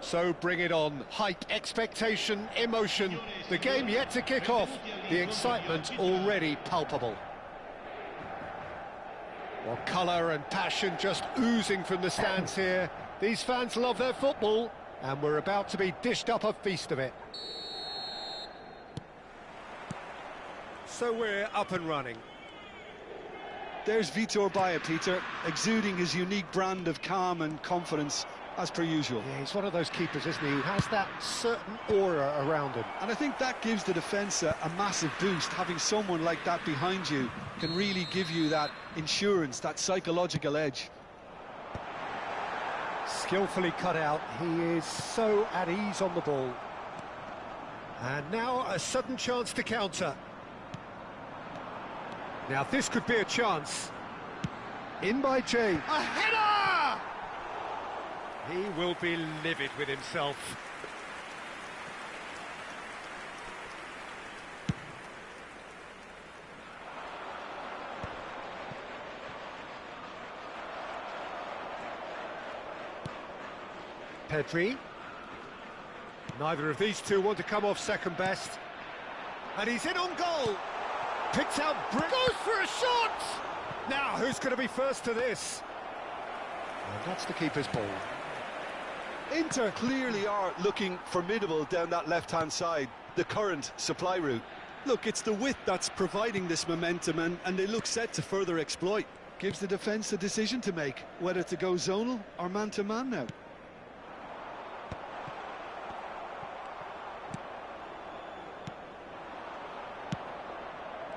So bring it on. Hype, expectation, emotion. The game yet to kick off. The excitement already palpable. Well, colour and passion just oozing from the stands here. These fans love their football, and we're about to be dished up a feast of it. So we're up and running. There's Vitor Baia, Peter, exuding his unique brand of calm and confidence, as per usual. Yeah, he's one of those keepers, isn't he, who has that certain aura around him. And I think that gives the defence a massive boost. Having someone like that behind you can really give you that insurance, that psychological edge. Skillfully cut out, he is so at ease on the ball. And now a sudden chance to counter. Now this could be a chance. In by Jay. A header! He will be livid with himself. Pedri. Neither of these two want to come off second best. And he's in on goal. Picks out, goes for a shot! Now, who's going to be first to this? And that's the keeper's ball. Inter clearly are looking formidable down that left-hand side, the current supply route. Look, it's the width that's providing this momentum, and they look set to further exploit. Gives the defence a decision to make, whether to go zonal or man-to-man now.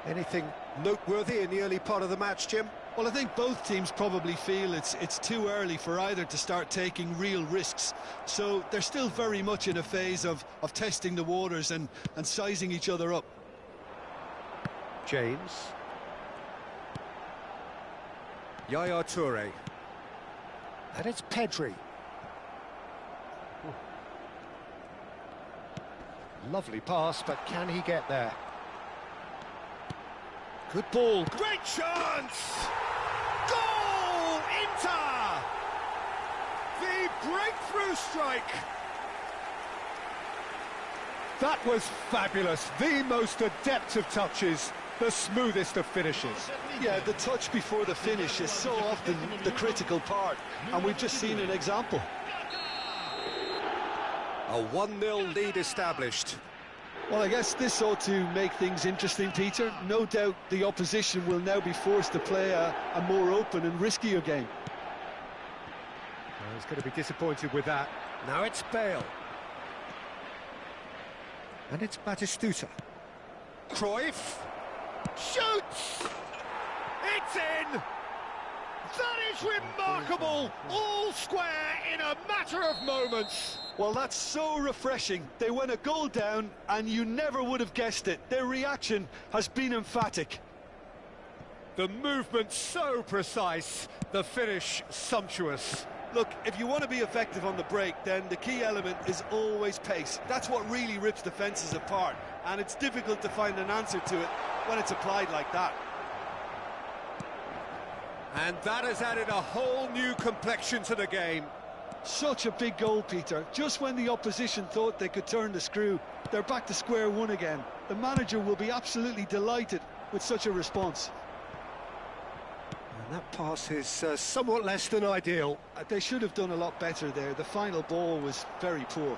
Anything noteworthy in the early part of the match, Jim? Well, I think both teams probably feel it's too early for either to start taking real risks. So they're still very much in a phase of testing the waters and sizing each other up. James. Yaya Toure. And it's Pedri. Lovely pass, but can he get there? Good ball. Great chance! Goal! Inter! The breakthrough strike! That was fabulous. The most adept of touches, the smoothest of finishes. Yeah, the touch before the finish is so often the critical part, and we've just seen an example. A 1-0 lead established. Well, I guess this ought to make things interesting, Peter. No doubt the opposition will now be forced to play a more open and riskier game. He's going to be disappointed with that. Now it's Bale. And it's Batistuta. Cruyff. Shoots! It's in! That is remarkable! All square in a matter of moments. Well, that's so refreshing. They went a goal down, and you never would have guessed it. Their reaction has been emphatic. The movement so precise, the finish sumptuous. Look, if you want to be effective on the break, then the key element is always pace. That's what really rips defences apart, and it's difficult to find an answer to it when it's applied like that. And that has added a whole new complexion to the game. Such a big goal, Peter. Just when the opposition thought they could turn the screw, they're back to square one again. The manager will be absolutely delighted with such a response. And that pass is somewhat less than ideal. They should have done a lot better there. The final ball was very poor.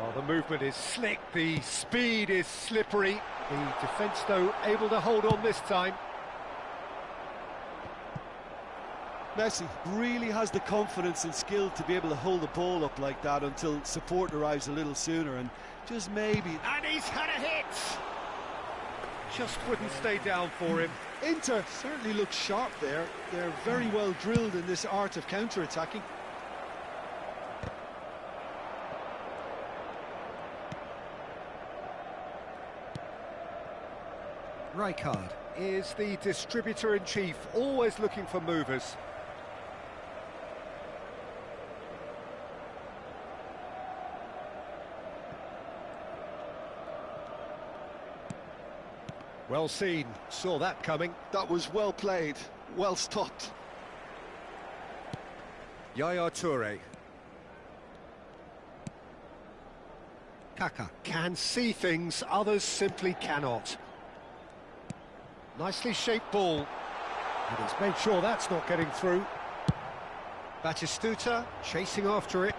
Oh, the movement is slick, the speed is slippery. The defence, though, able to hold on this time. Messi really has the confidence and skill to be able to hold the ball up like that until support arrives a little sooner, and just maybe... And he's had a hit! just wouldn't stay down for him. Inter certainly look sharp there. They're very well drilled in this art of counter-attacking. Rijkaard is the distributor-in-chief, always looking for movers. Well seen, saw that coming. That was well played, well stopped. Yaya Toure. Kaka can see things others simply cannot. Nicely shaped ball. And he's made sure that's not getting through. Batistuta chasing after it.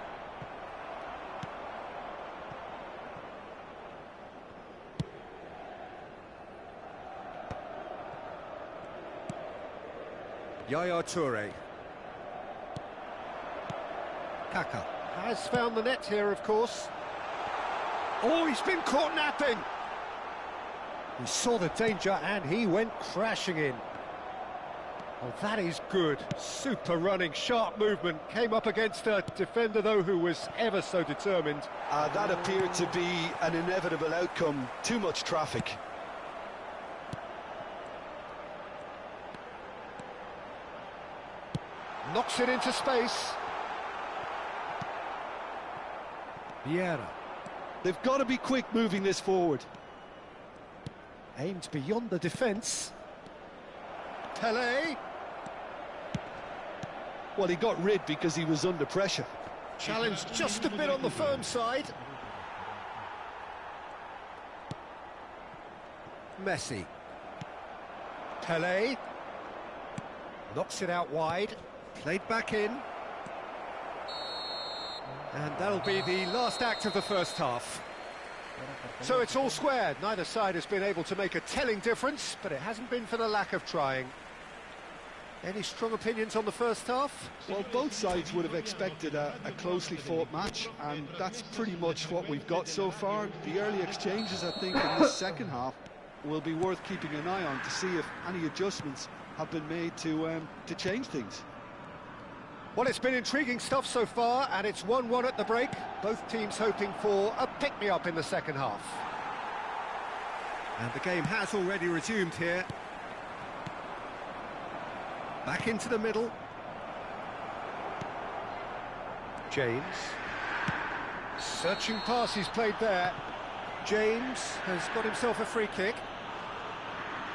Yaya Toure. Kaka has found the net here, of course. Oh, he's been caught napping. He saw the danger and he went crashing in. Oh, that is good. Super running, sharp movement. Came up against a defender, though, who was ever so determined. That appeared to be an inevitable outcome. Too much traffic. Knocks it into space. Vieira. They've got to be quick moving this forward. Aimed beyond the defence. Pele. Well, he got rid because he was under pressure. Challenged just a bit on the firm side. Messi. Pele. Knocks it out wide. Played back in. And that'll be the last act of the first half. So it's all square. Neither side has been able to make a telling difference, but it hasn't been for the lack of trying. Any strong opinions on the first half? Well, both sides would have expected a closely fought match, and that's pretty much what we've got so far. The early exchanges, I think, in this second half will be worth keeping an eye on to see if any adjustments have been made to change things. Well, it's been intriguing stuff so far, and it's 1-1 at the break. Both teams hoping for a pick-me-up in the second half. And the game has already resumed here. Back into the middle. James. Searching pass he's played there. James has got himself a free kick.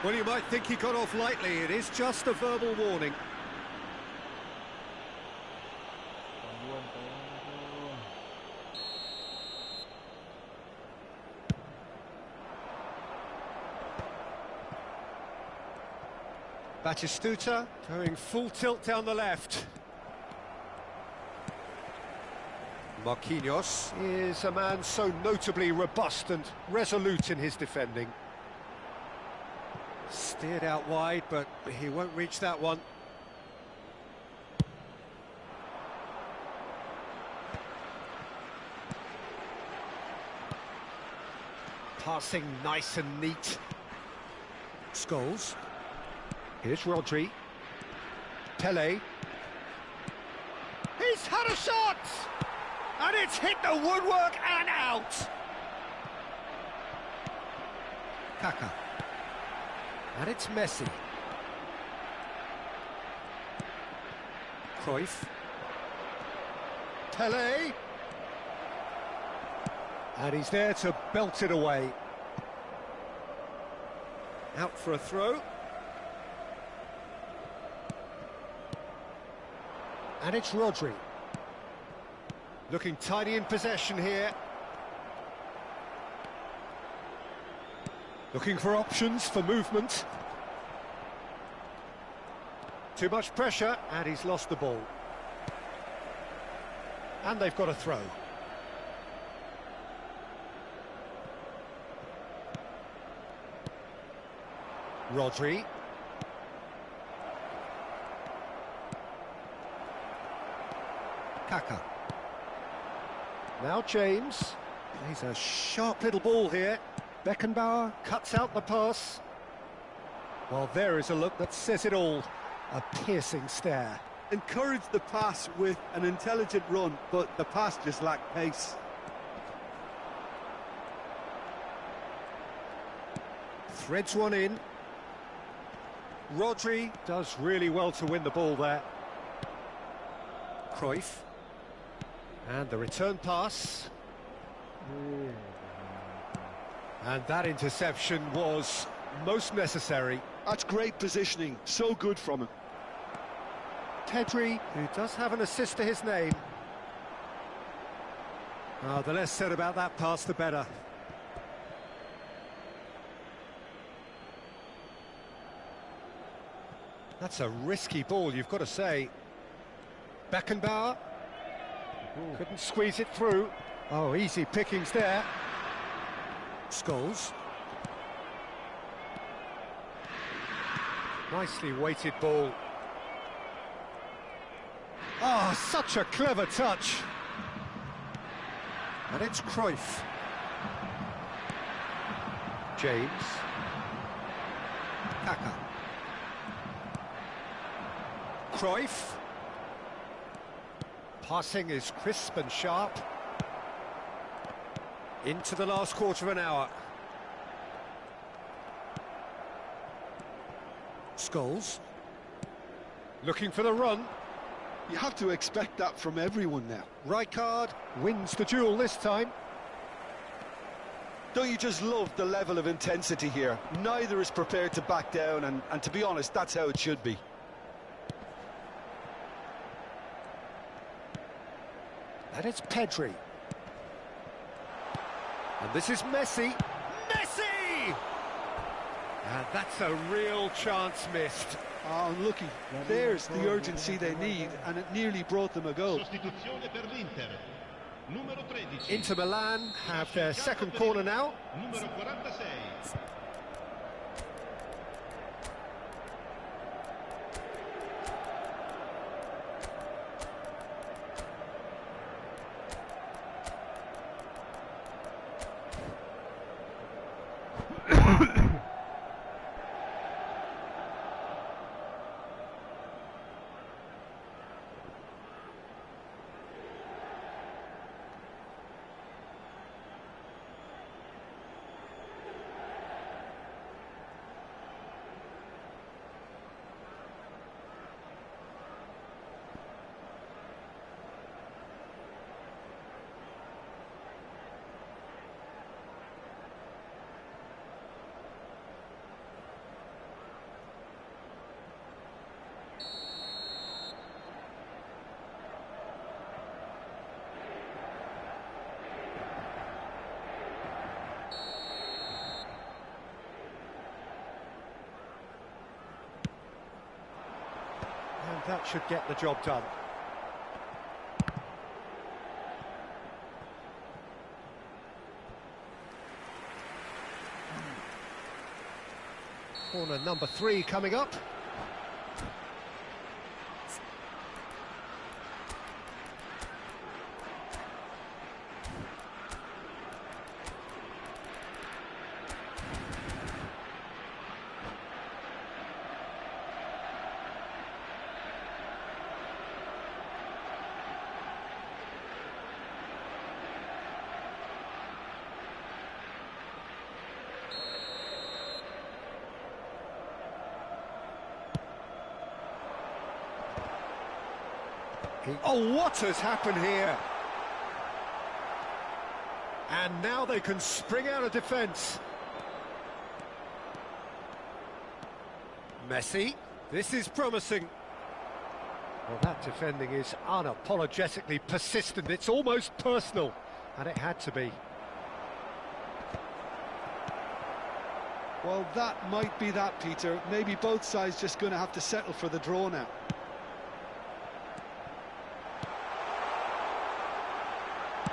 Well, you might think he got off lightly. It is just a verbal warning. Batistuta going full tilt down the left. Marquinhos is a man so notably robust and resolute in his defending. Steered out wide, but he won't reach that one. Passing nice and neat. Scholes. Here's Rodri. Pele. He's had a shot! And it's hit the woodwork and out! Kaka. And it's Messi. Cruyff. Pele. And he's there to belt it away. Out for a throw. And it's Rodri. Looking tidy in possession here. Looking for options for movement. Too much pressure, and he's lost the ball. And they've got a throw. Rodri. Kaka. Now James. He's a sharp little ball here. Beckenbauer cuts out the pass. Well, there is a look that says it all. A piercing stare. Encouraged the pass with an intelligent run, but the pass just lacked pace. Threads one in. Rodri does really well to win the ball there. Cruyff. And the return pass. And that interception was most necessary. That's great positioning, so good from him. Pedri, who does have an assist to his name. Oh, the less said about that pass, the better. That's a risky ball, you've got to say. Beckenbauer. Couldn't squeeze it through. Oh, easy pickings there. Scholes. Nicely weighted ball. Oh, such a clever touch. And it's Cruyff. James. Kaka. Cruyff. Passing is crisp and sharp. Into the last quarter of an hour. Scholes. Looking for the run. You have to expect that from everyone now. Rijkaard wins the duel this time. Don't you just love the level of intensity here? Neither is prepared to back down, and to be honest, that's how it should be. And it's Pedri. And this is Messi. Messi! And that's a real chance missed. Oh, unlucky. There's the urgency they need, and it nearly brought them a goal. Inter Milan have their second corner now. And that should get the job done. Corner number 3 coming up. Oh, what has happened here? And now they can spring out of defence. Messi, this is promising. Well, that defending is unapologetically persistent. It's almost personal, and it had to be. Well, that might be that, Peter. Maybe both sides just going to have to settle for the draw now.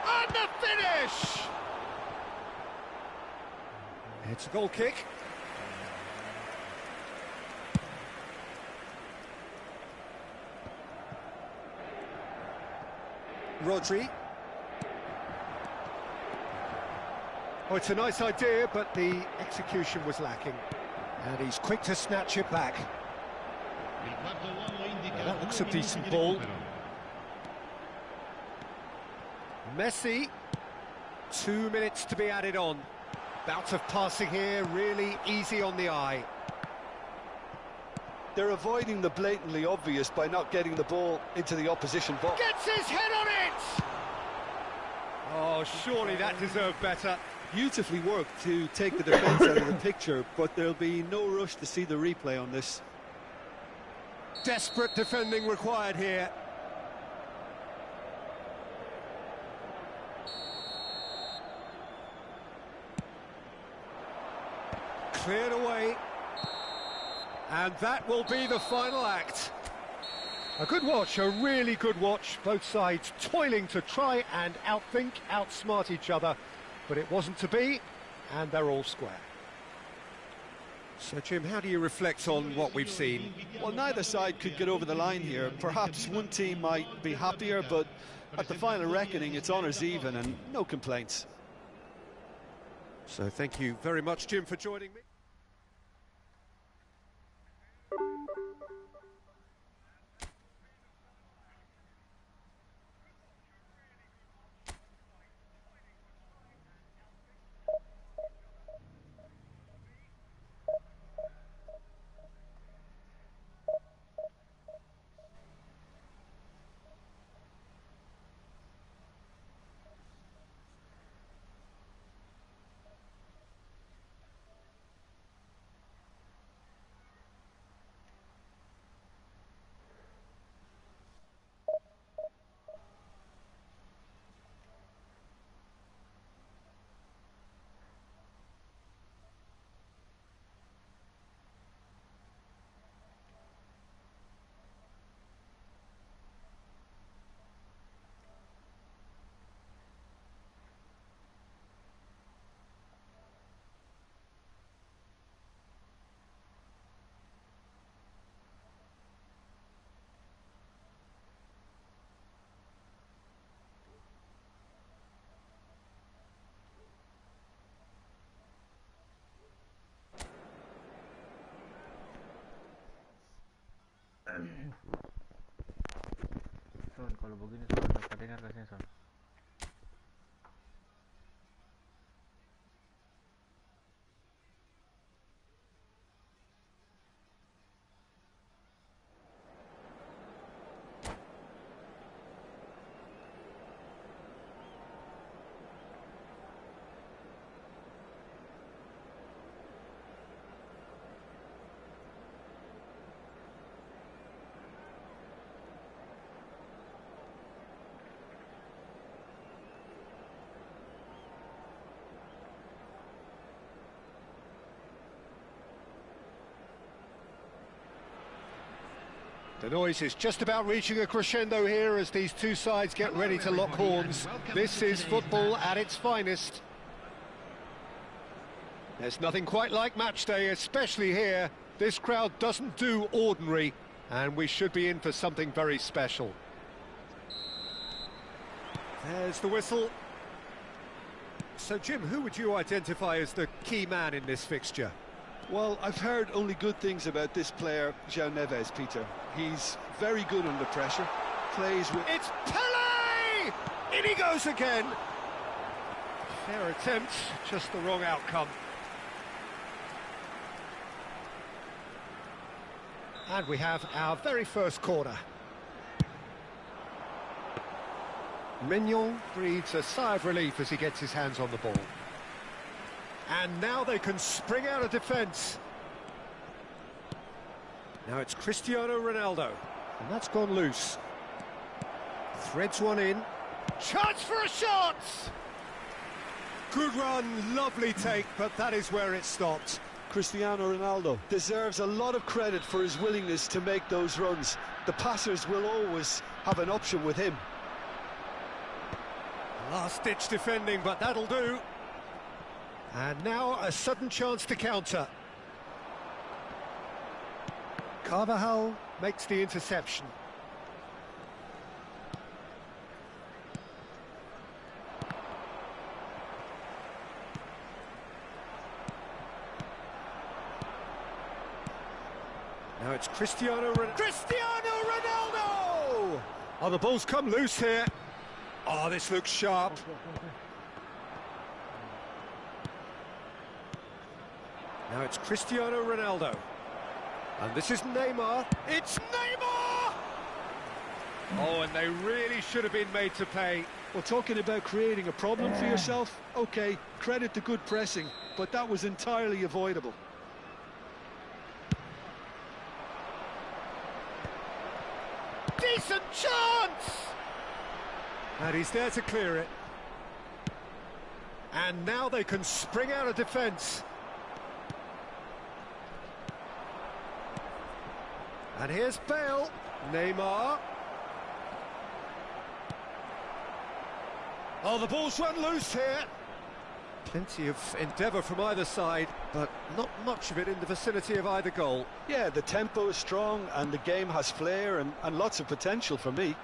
And the finish! It's a goal kick. Rodri. Oh, it's a nice idea, but the execution was lacking. And he's quick to snatch it back. Well, that looks a decent ball. Messi. 2 minutes to be added on. Bout of passing here, really easy on the eye. They're avoiding the blatantly obvious by not getting the ball into the opposition box. Gets his head on it! Oh, surely that deserved better. Beautifully worked to take the defence out of the picture, but there'll be no rush to see the replay on this. Desperate defending required here. Cleared away. And that will be the final act. A good watch, a really good watch. Both sides toiling to try and outthink, outsmart each other. But it wasn't to be, and they're all square. So, Jim, how do you reflect on what we've seen? Well, neither side could get over the line here. Perhaps one team might be happier, but at the final reckoning, it's honours even and no complaints. So thank you very much, Jim, for joining me. Son, kalau begini Son, dapat dengar kasihnya Son. The noise is just about reaching a crescendo here as these two sides get ready to lock horns. This is football at its finest. There's nothing quite like match day, especially here. This crowd doesn't do ordinary, and we should be in for something very special. There's the whistle. So, Jim, who would you identify as the key man in this fixture? Well, I've heard only good things about this player, João Neves, Peter. He's very good under pressure, plays with... It's Pele! In he goes again! Fair attempt, just the wrong outcome. And we have our very first corner. Mignon breathes a sigh of relief as he gets his hands on the ball. And now they can spring out of defence. Now it's Cristiano Ronaldo, and that's gone loose. Threads one in. Chance for a shot! Good run, lovely take, but that is where it stopped. Cristiano Ronaldo deserves a lot of credit for his willingness to make those runs. The passers will always have an option with him. Last-ditch defending, but that'll do. And now a sudden chance to counter. Carvajal makes the interception. Now it's Cristiano Ronaldo! Oh, the ball's come loose here. Oh, this looks sharp. Now it's Cristiano Ronaldo. And this is Neymar. It's Neymar! Oh, and they really should have been made to pay. Well, talking about creating a problem for yourself, okay, credit to good pressing, but that was entirely avoidable. Decent chance! And he's there to clear it. And now they can spring out of defence. And here's Bale. Neymar. Oh, the ball's run loose here. Plenty of endeavour from either side, but not much of it in the vicinity of either goal. Yeah, the tempo is strong and the game has flair and lots of potential for me.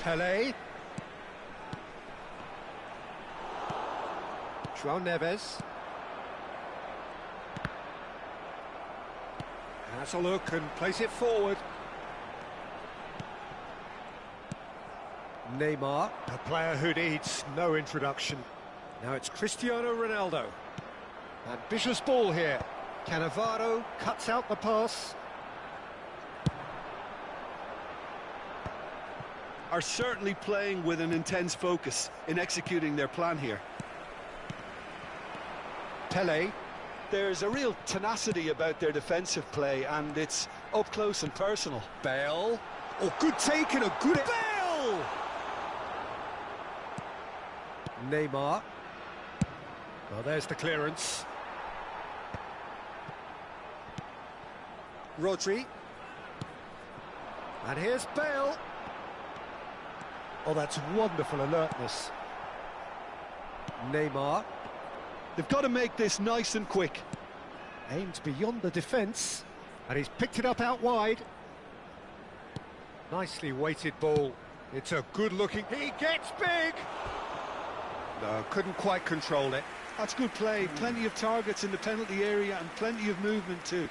Pelé. João Neves. Has a look and plays it forward. Neymar, a player who needs no introduction. Now it's Cristiano Ronaldo. Ambitious ball here. Cannavaro cuts out the pass. Are certainly playing with an intense focus in executing their plan here. Pelé. There's a real tenacity about their defensive play, and it's up close and personal. Bale. Oh, good take and a good... Bale! Neymar. Well, there's the clearance. Rodri. And here's Bale. Oh, that's wonderful alertness. Neymar. They've got to make this nice and quick. Aimed beyond the defence, and he's picked it up out wide. Nicely weighted ball. It's a good-looking... He gets big! No, couldn't quite control it. That's good play. Plenty of targets in the penalty area and plenty of movement too.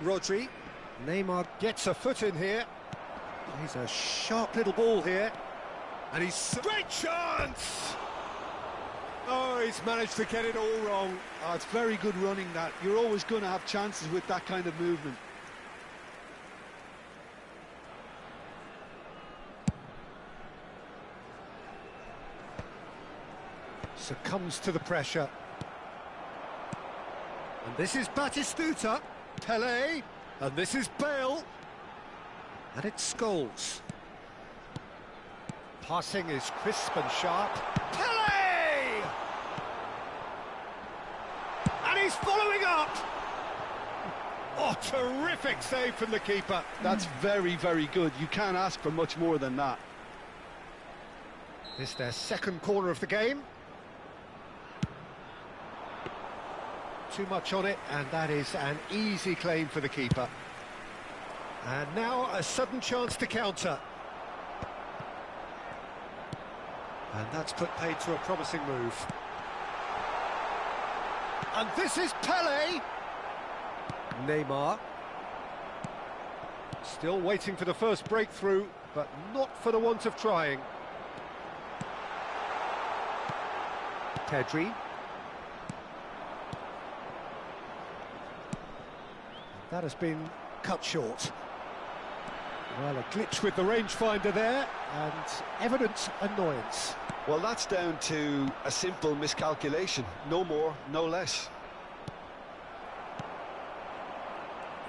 Rodri. Neymar gets a foot in here. He's a sharp little ball here. And he's... Great chance! Oh, he's managed to get it all wrong. Oh, it's very good running that. You're always going to have chances with that kind of movement. Succumbs to the pressure. And this is Batistuta. Pelé. And this is Bale. And it's Scholes. Passing is crisp and sharp. Pelé! And he's following up. Oh, terrific save from the keeper. That's very, very good. You can't ask for much more than that. This is their second corner of the game. Too much on it, and that is an easy claim for the keeper. And now a sudden chance to counter. And that's put paid to a promising move. And this is Pelé. Neymar. Still waiting for the first breakthrough, but not for the want of trying. Pedri. That has been cut short. Well, a glitch with the rangefinder there, and evident annoyance. Well, that's down to a simple miscalculation. No more, no less.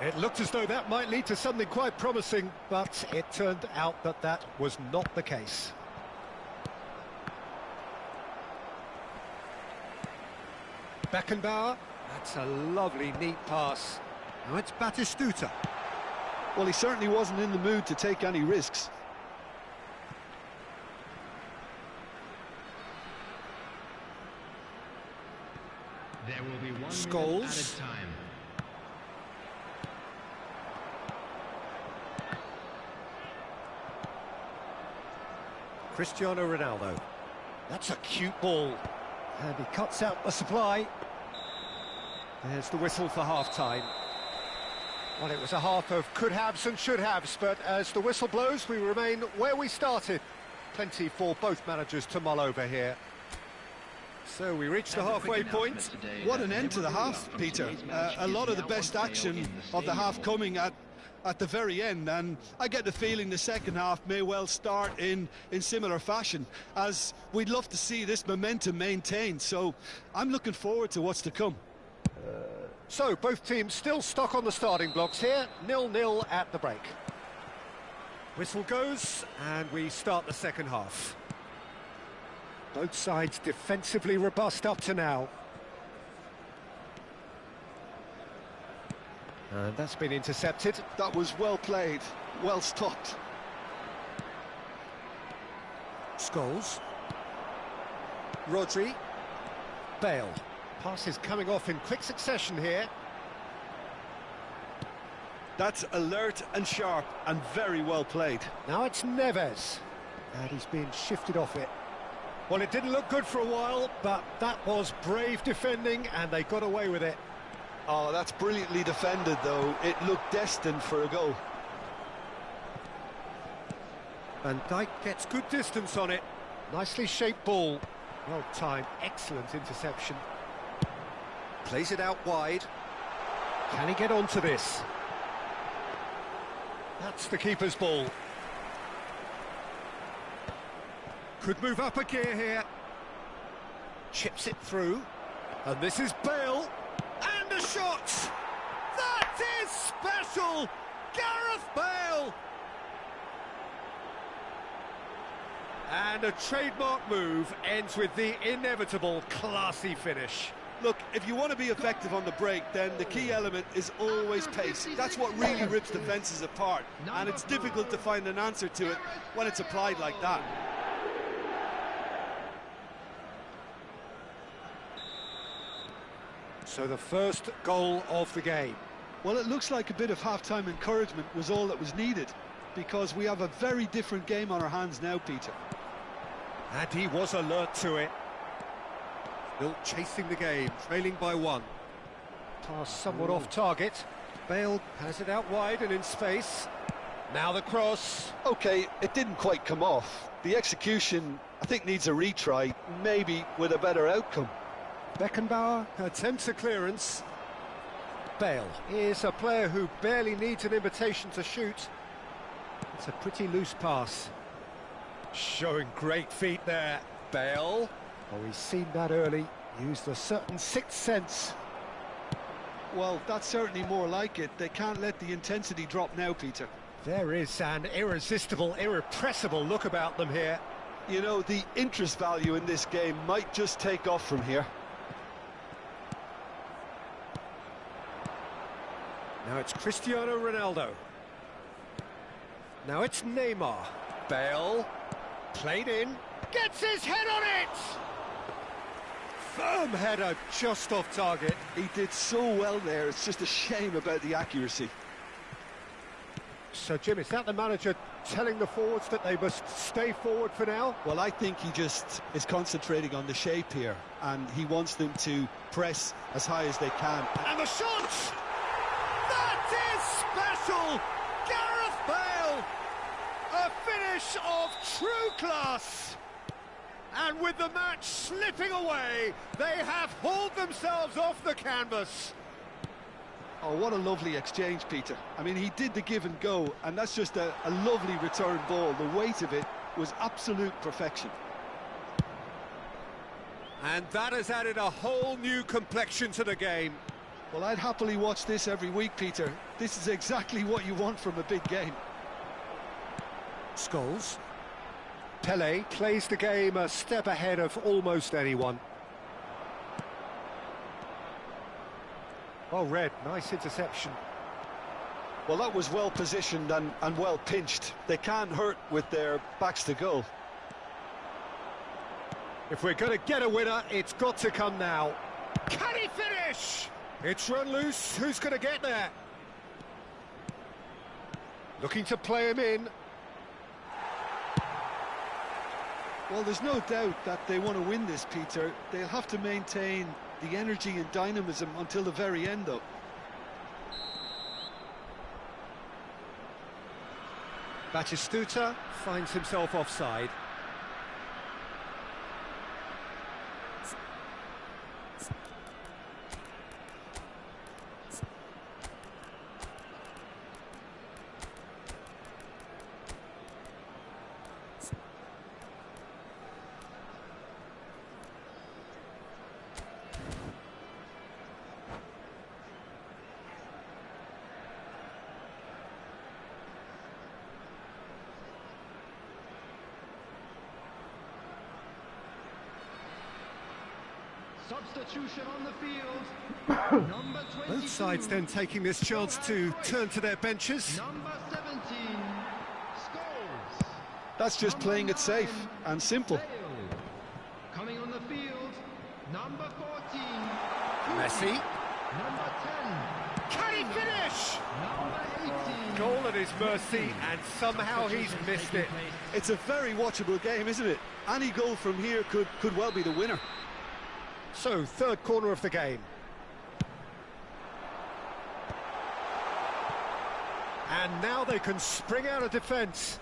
It looked as though that might lead to something quite promising, but it turned out that that was not the case. Beckenbauer. That's a lovely, neat pass. Now it's Batistuta. Well, he certainly wasn't in the mood to take any risks. There will be 1 Scholes. minute added time. Cristiano Ronaldo. That's a cute ball. And he cuts out the supply. There's the whistle for half-time. Well, it was a half of could-haves and should-haves, but as the whistle blows, we remain where we started. Plenty for both managers to mull over here. So we reach the halfway point. What an end to the half, Peter. A lot of the best action of the half coming at the very end, and I get the feeling the second half may well start in similar fashion, as we'd love to see this momentum maintained. So I'm looking forward to what's to come. So both teams still stuck on the starting blocks here, 0-0 at the break. Whistle goes, and we start the second half. Both sides defensively robust up to now. And that's been intercepted. That was well played, well stopped. Scholes. Rodri. Bale. Passes coming off in quick succession here. That's alert and sharp and very well played. Now it's Neves. And he's being shifted off it. Well, it didn't look good for a while, but that was brave defending, and they got away with it. Oh, that's brilliantly defended, though. It looked destined for a goal. Van Dijk gets good distance on it. Nicely shaped ball. Well timed, excellent interception. Plays it out wide. Can he get onto this? That's the keeper's ball. Could move up a gear here. Chips it through. And this is Bale. And a shot! That is special! Gareth Bale! And a trademark move ends with the inevitable classy finish. Look, if you want to be effective on the break, then the key element is always pace. That's what really rips defences apart. And it's difficult to find an answer to it when it's applied like that. So the first goal of the game. Well, it looks like a bit of half-time encouragement was all that was needed, because we have a very different game on our hands now, Peter. And he was alert to it. Still chasing the game, trailing by one. Pass somewhat off target. Bale has it out wide and in space. Now the cross. OK, it didn't quite come off. The execution, I think, needs a retry, maybe with a better outcome. Beckenbauer attempts a clearance. Bale is a player who barely needs an invitation to shoot. It's a pretty loose pass. Showing great feet there. Bale. Oh, he's seen that early. Used a certain sixth sense. Well, that's certainly more like it. They can't let the intensity drop now, Peter. There is an irresistible, irrepressible look about them here. You know, the interest value in this game might just take off from here. Now it's Cristiano Ronaldo. Now it's Neymar. Bale. Played in. Gets his head on it! Firm header just off target. He did so well there. It's just a shame about the accuracy. So, Jim, is that the manager telling the forwards that they must stay forward for now? Well, I think he just is concentrating on the shape here, and he wants them to press as high as they can. And the shot! That is special! Gareth Bale! A finish of true class! And with the match slipping away, they have hauled themselves off the canvas. Oh, what a lovely exchange, Peter. I mean, he did the give and go, and that's just a lovely return ball. The weight of it was absolute perfection. And that has added a whole new complexion to the game. Well, I'd happily watch this every week, Peter. This is exactly what you want from a big game. Scholes. Pelé plays the game a step ahead of almost anyone. Well read, nice interception. Well, that was well positioned and well pinched. They can't hurt with their backs to goal. If we're going to get a winner, it's got to come now. Can he finish? It's run loose, who's going to get there? Looking to play him in. Well, there's no doubt that they want to win this, Peter. They'll have to maintain the energy and dynamism until the very end, though. Batistuta finds himself offside. Substitution on the field. Number 22. Both sides then taking this chance to turn to their benches. Number 17 scores. That's just playing it safe and simple. Bale. Coming on the field, number 14. Messi. Number 10. Can he finish? Number 18. Goal at his mercy, and somehow he's missed it. It's a very watchable game, isn't it? Any goal from here could well be the winner. So, third corner of the game. And now they can spring out of defence.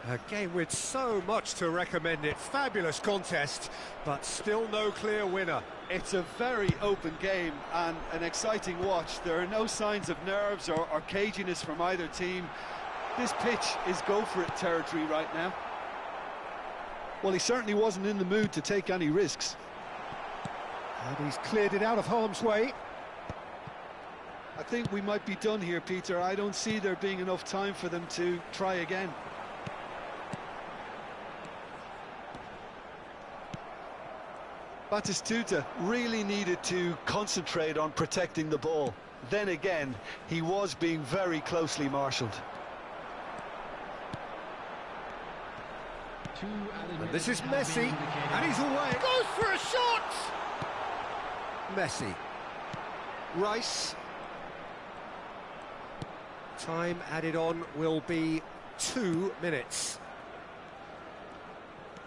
A game with so much to recommend it. Fabulous contest, but still no clear winner. It's a very open game and an exciting watch. There are no signs of nerves or caginess from either team. This pitch is go-for-it territory right now. Well, he certainly wasn't in the mood to take any risks. And he's cleared it out of harm's way. I think we might be done here, Peter. I don't see there being enough time for them to try again. Batistuta really needed to concentrate on protecting the ball. Then again, he was being very closely marshalled. And this is Messi, and he's away. Goes for a shot! Messi. Rice. Time added on will be 2 minutes.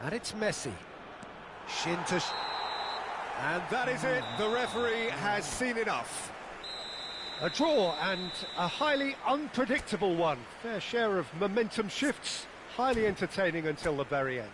And it's Messi. Shin to... And that is it. The referee has seen enough. A draw, and a highly unpredictable one. Fair share of momentum shifts. Highly entertaining until the very end.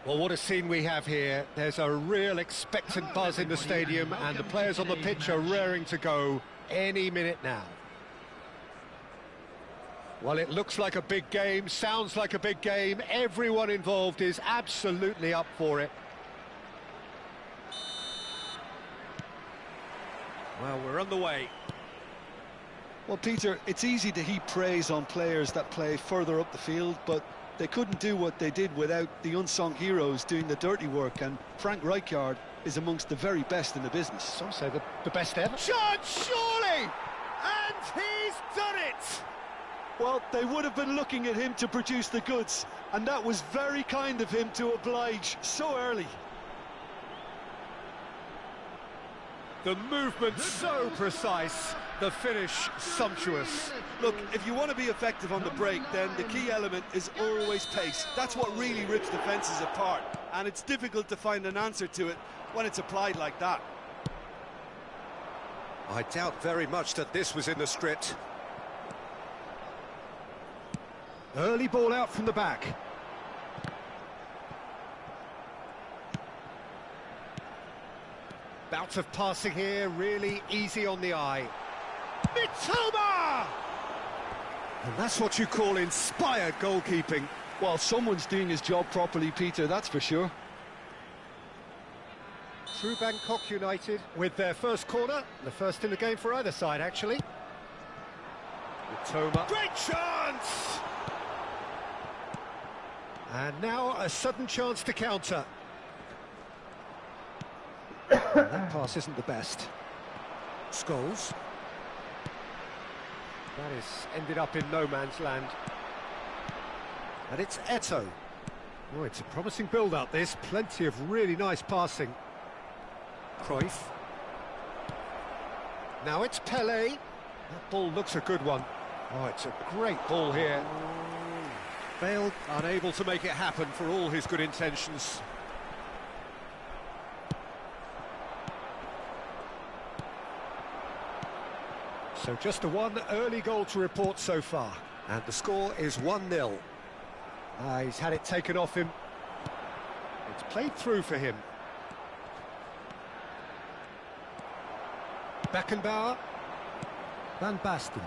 Well, what a scene we have here. There's a real expectant buzz in the stadium, and the players on the pitch are raring to go any minute now. Well, it looks like a big game, sounds like a big game. Everyone involved is absolutely up for it. Well, we're on the way. Well, Peter, it's easy to heap praise on players that play further up the field, but they couldn't do what they did without the unsung heroes doing the dirty work, and Frank Rijkaard is amongst the very best in the business. Some say the best ever. Chance, surely! And he's done it! Well, they would have been looking at him to produce the goods, and that was very kind of him to oblige so early. The movement so precise, the finish sumptuous. Look, if you want to be effective on the break, then the key element is always pace. That's what really rips defences apart, and it's difficult to find an answer to it when it's applied like that. I doubt very much that this was in the script. Early ball out from the back. Bout of passing here, really easy on the eye. Mitoma! And that's what you call inspired goalkeeping. Well, someone's doing his job properly, Peter, that's for sure. Through Bangkok United with their first corner, the first in the game for either side, actually. Mitoma. Great chance! And now a sudden chance to counter. That pass isn't the best. Scholes. That is ended up in no man's land. And it's Eto'o. Oh, it's a promising build-up, this. Plenty of really nice passing. Cruyff. Now it's Pelé. That ball looks a good one. Oh, it's a great ball here. Failed, unable to make it happen for all his good intentions. So just a one early goal to report so far. And the score is 1-0. He's had it taken off him. It's played through for him. Beckenbauer. Van Basten.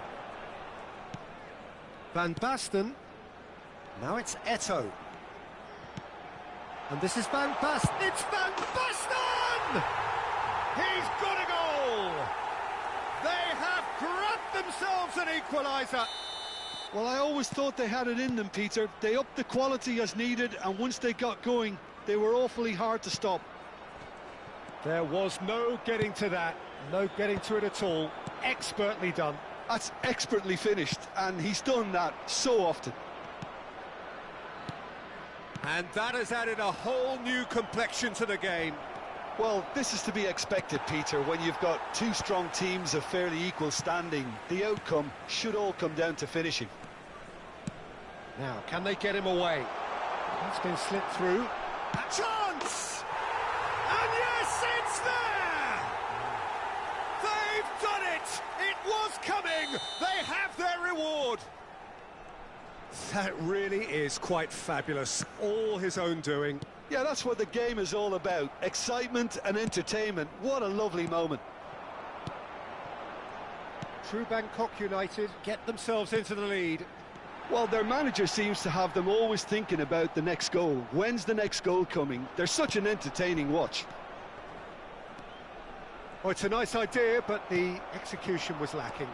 Van Basten. Now it's Eto'o. And this is Van Basten. It's Van Basten! He's got a goal! They have grabbed themselves an equaliser. Well, I always thought they had it in them, Peter. They upped the quality as needed, and once they got going, they were awfully hard to stop. There was no getting to that, no getting to it at all. Expertly done. That's expertly finished, and he's done that so often. And that has added a whole new complexion to the game. Well, this is to be expected, Peter, when you've got two strong teams of fairly equal standing. The outcome should all come down to finishing. Now, can they get him away? He's been slipped through. A chance! And yes, it's there! They've done it! It was coming! They have their reward! That really is quite fabulous. All his own doing. Yeah, that's what the game is all about. Excitement and entertainment. What a lovely moment. True Bangkok United get themselves into the lead. Well, their manager seems to have them always thinking about the next goal. When's the next goal coming? They're such an entertaining watch. Oh, it's a nice idea, but the execution was lacking.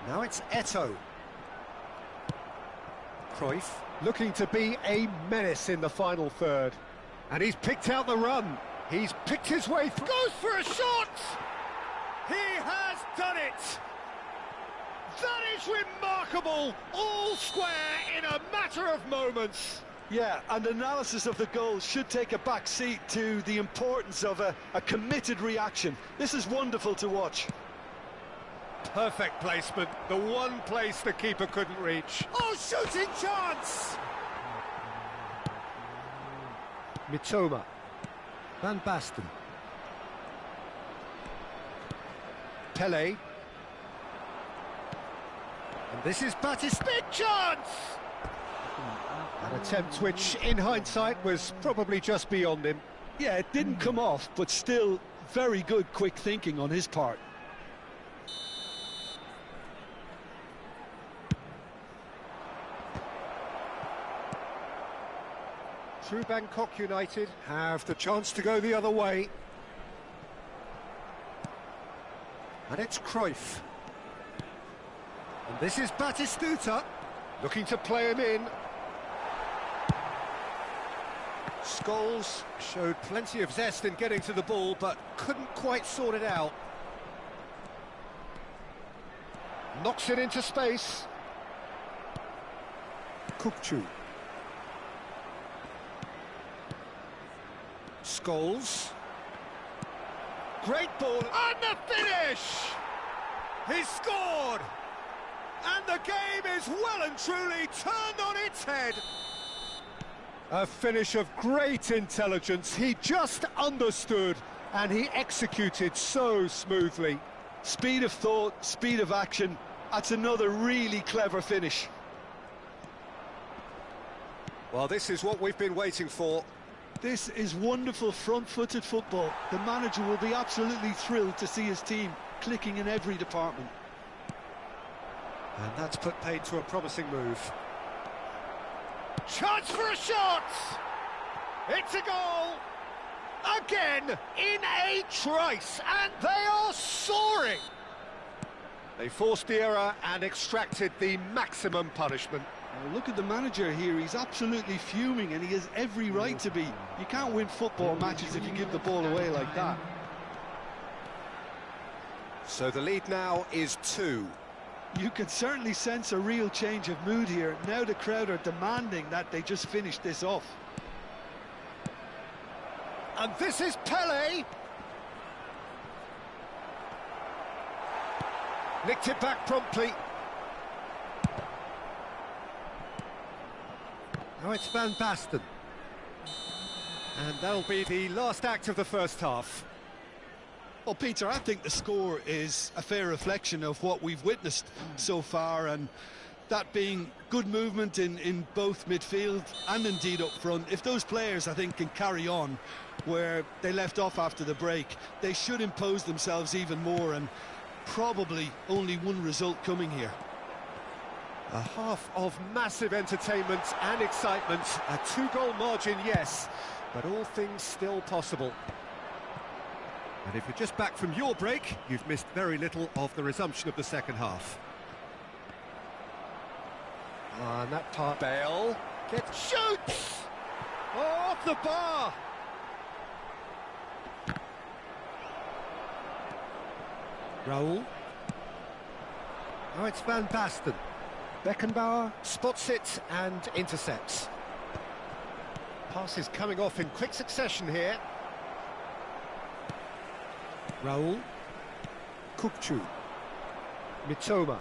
Now it's Eto'o. Cruyff looking to be a menace in the final third. And he's picked out the run. He's picked his way through. Goes for a shot! He has done it! That is remarkable! All square in a matter of moments. Yeah, and analysis of the goal should take a back seat to the importance of a committed reaction. This is wonderful to watch. Perfect placement, the one place the keeper couldn't reach. Oh, shooting chance! Mitoma. Van Basten. Pelé. And this is Battis. Big chance! And a attempt, which in hindsight was probably just beyond him. Yeah, it didn't come off, but still very good quick thinking on his part. Through Bangkok United have the chance to go the other way. And it's Cruyff. And this is Batistuta, looking to play him in. Scholes showed plenty of zest in getting to the ball, but couldn't quite sort it out. Knocks it into space. Kukçu. Scholes. Great ball, and the finish! He's scored! And the game is well and truly turned on its head. A finish of great intelligence. He just understood, and he executed so smoothly. Speed of thought, speed of action. That's another really clever finish. Well, this is what we've been waiting for. This is wonderful front-footed football. The manager will be absolutely thrilled to see his team clicking in every department. And that's put paid to a promising move. Chance for a shot! It's a goal! Again, in a trice, and they are soaring! They forced the error and extracted the maximum punishment. Now look at the manager here, he's absolutely fuming and he has every right to be. You can't win football matches if you give the ball away like that. So the lead now is 2. You can certainly sense a real change of mood here. Now the crowd are demanding that they just finish this off. And this is Pele. Nicked it back promptly. Now it's Van Basten. And that'll be the last act of the first half. Well, Peter, I think the score is a fair reflection of what we've witnessed so far, and that being good movement in both midfield and indeed up front. If those players, I think, can carry on where they left off after the break, they should impose themselves even more, and probably only one result coming here. A half of massive entertainment and excitement. A 2-goal margin, yes, but all things still possible. And if you're just back from your break, you've missed very little of the resumption of the second half. And that part, Bale shoots! Oh, off the bar! Raul. Now it's Van Basten. Beckenbauer spots it and intercepts. Pass is coming off in quick succession here. Raul. Kukçu. Mitoma.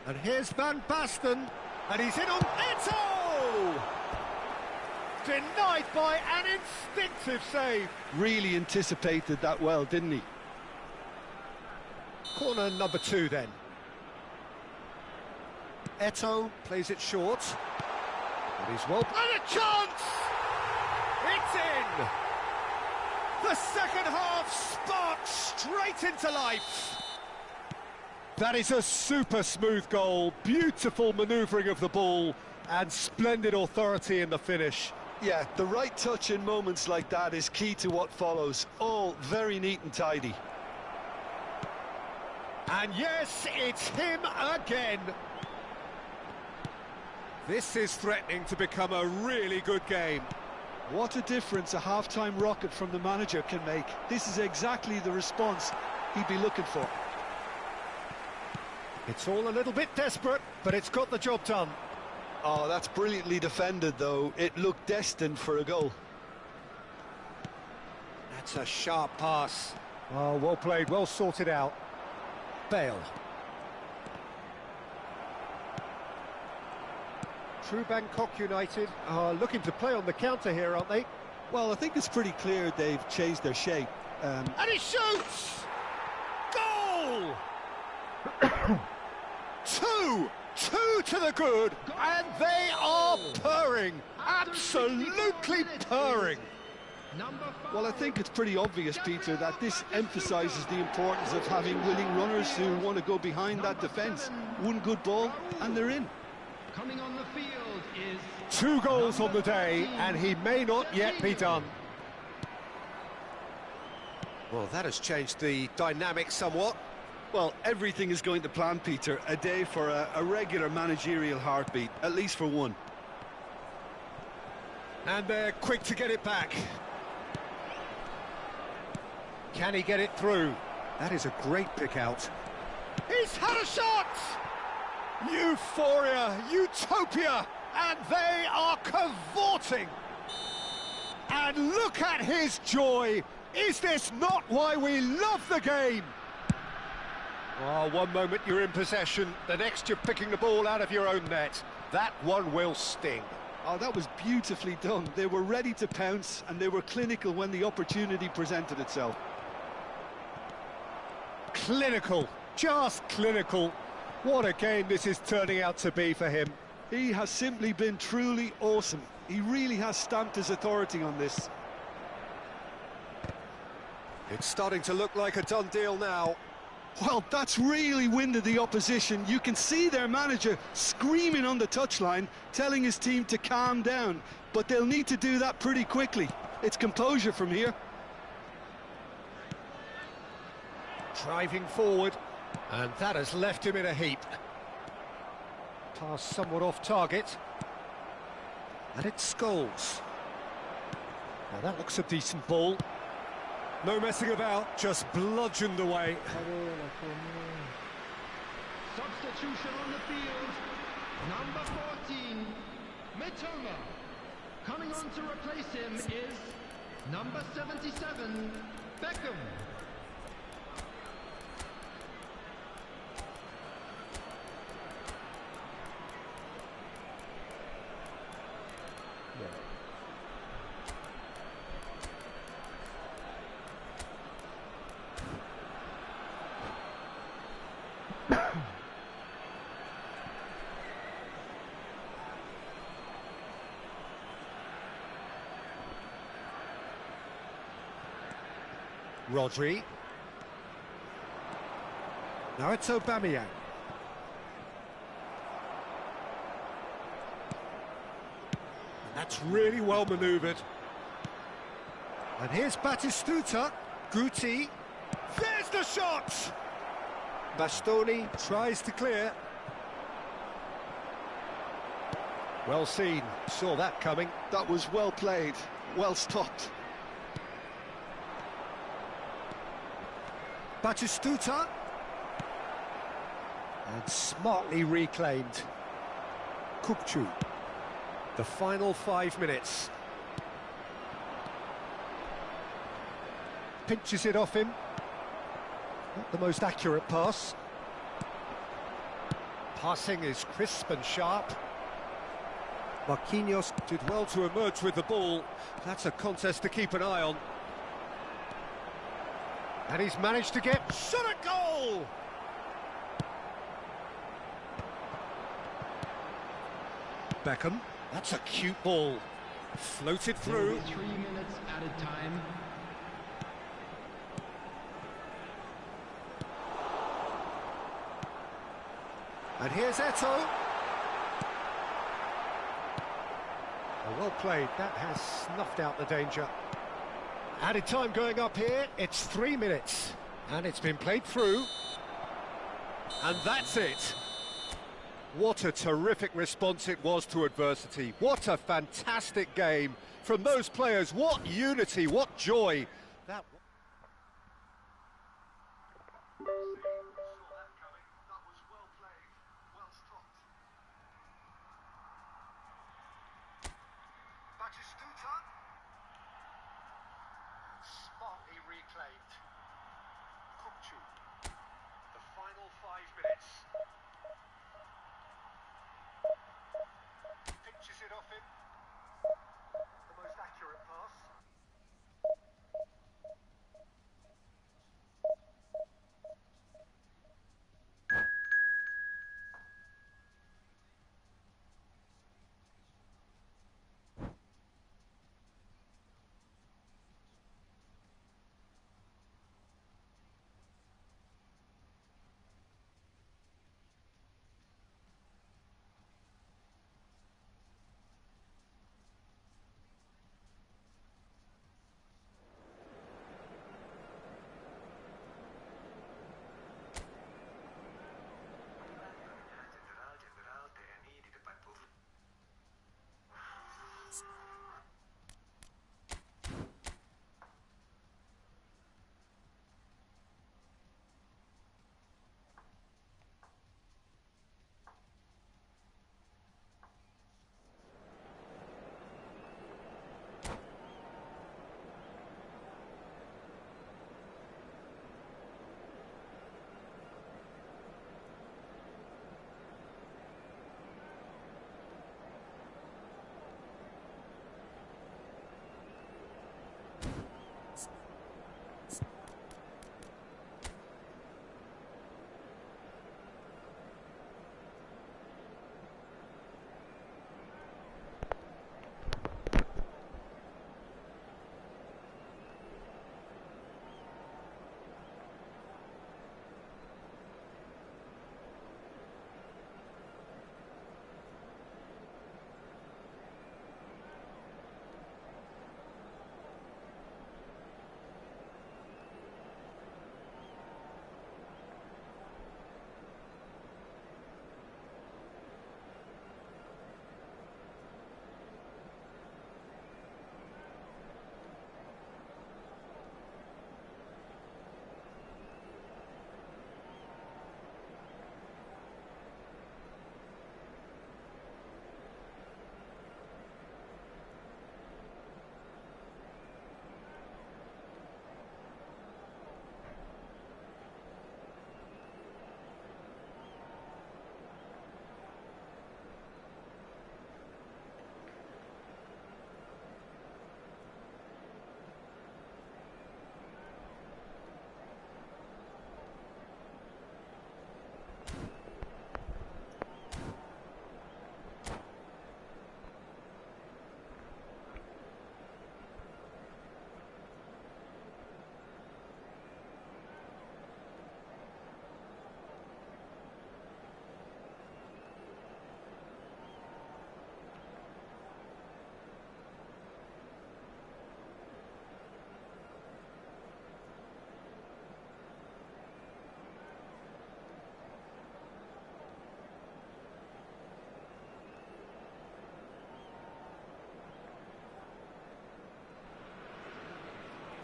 And here's Van Basten, and he's in on Eto'o! Denied by an instinctive save. Really anticipated that well, didn't he? Corner number 2 then. Eto'o plays it short. And he's well... And a chance! It's in! The second half sparks straight into life. That is a super smooth goal, beautiful manoeuvring of the ball, and splendid authority in the finish. Yeah, the right touch in moments like that is key to what follows. All very neat and tidy. And yes, it's him again. This is threatening to become a really good game. What a difference a half-time rocket from the manager can make. This is exactly the response he'd be looking for. It's all a little bit desperate, but it's got the job done. Oh, that's brilliantly defended, though. It looked destined for a goal. That's a sharp pass. Oh, well played, well sorted out. Bale. True Bangkok United are looking to play on the counter here, aren't they? Well, I think it's pretty clear they've changed their shape. And he shoots! Goal! 2 two to the good, and they are purring, absolutely purring. Well, I think it's pretty obvious, Peter, that this emphasises the importance of having willing runners who want to go behind that defence. One good ball, and they're in. Coming on the field is 2 goals on the day, and he may not yet be done. Well, that has changed the dynamic somewhat. Well, everything is going to plan, Peter. A day for a regular managerial heartbeat, at least for one. And they're quick to get it back. Can he get it through? That is a great pick out. He's had a shot! Euphoria, utopia, and they are cavorting. And look at his joy. Is this not why we love the game? Oh, one moment you're in possession, the next you're picking the ball out of your own net. That one will sting. Oh, that was beautifully done. They were ready to pounce, and they were clinical when the opportunity presented itself. Clinical, just clinical. What a game this is turning out to be for him. He has simply been truly awesome. He really has stamped his authority on this. It's starting to look like a done deal now. Well, that's really winded the opposition. You can see their manager screaming on the touchline, telling his team to calm down. But they'll need to do that pretty quickly. It's composure from here. Driving forward, and that has left him in a heap. Pass somewhat off target. And it's Scholes. Now that looks a decent ball. No messing about, just bludgeoned away. substitution on the field. Number 14, Mitoma. Coming on to replace him is number 77, Beckham. Rodri. Now it's Aubameyang. And that's really well manoeuvred. And here's Batistuta. Guti. There's the shot! Bastoni tries to clear. Well seen. Saw that coming. That was well played, well stopped. Batistuta. And smartly reclaimed. Kupchu. The final 5 minutes. Pinches it off him. Not the most accurate pass. Passing is crisp and sharp. Marquinhos did well to emerge with the ball. That's a contest to keep an eye on. And he's managed to get shot at goal! Beckham, that's a cute ball. Floated through. 3 minutes added time. And here's Eto'o. Oh, well played, that has snuffed out the danger. Added time going up here, it's 3 minutes. And it's been played through. And that's it. What a terrific response it was to adversity. What a fantastic game from those players. What unity, what joy. That Batistuta. Smartly reclaimed. Kupchu. The final 5 minutes. Pinches it off him. The most accurate pass.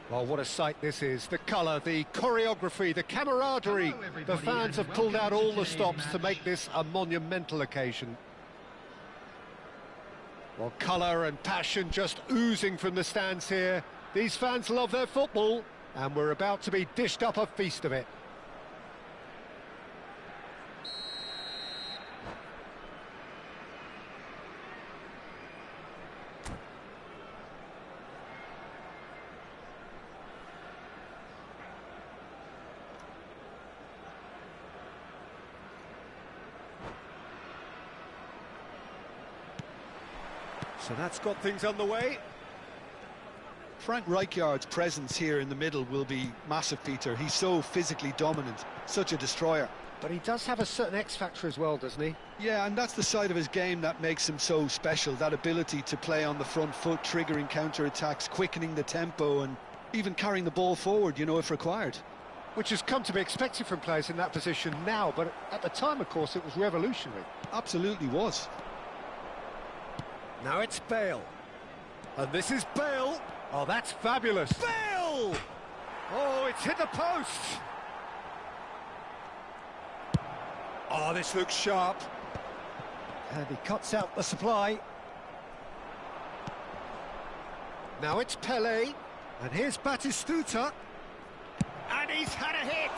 Well, what a sight this is. The colour, the choreography, the camaraderie. Hello, everybody, The fans and have pulled out welcome to all the today's stops to match. make this a monumental occasion. Well, colour and passion just oozing from the stands here. These fans love their football, and we're about to be dished up a feast of it. So that's got things underway. Frank Rijkaard's presence here in the middle will be massive, Peter. He's so physically dominant, such a destroyer. But he does have a certain X-factor as well, doesn't he? Yeah, and that's the side of his game that makes him so special, that ability to play on the front foot, triggering counter-attacks, quickening the tempo, and even carrying the ball forward, you know, if required. Which has come to be expected from players in that position now, but at the time, of course, it was revolutionary. Absolutely was. Now it's Bale. And this is Bale. Oh, that's fabulous. Bale! Oh, it's hit the post. Oh, this looks sharp. And he cuts out the supply. Now it's Pele. And here's Batistuta. And he's had a hit.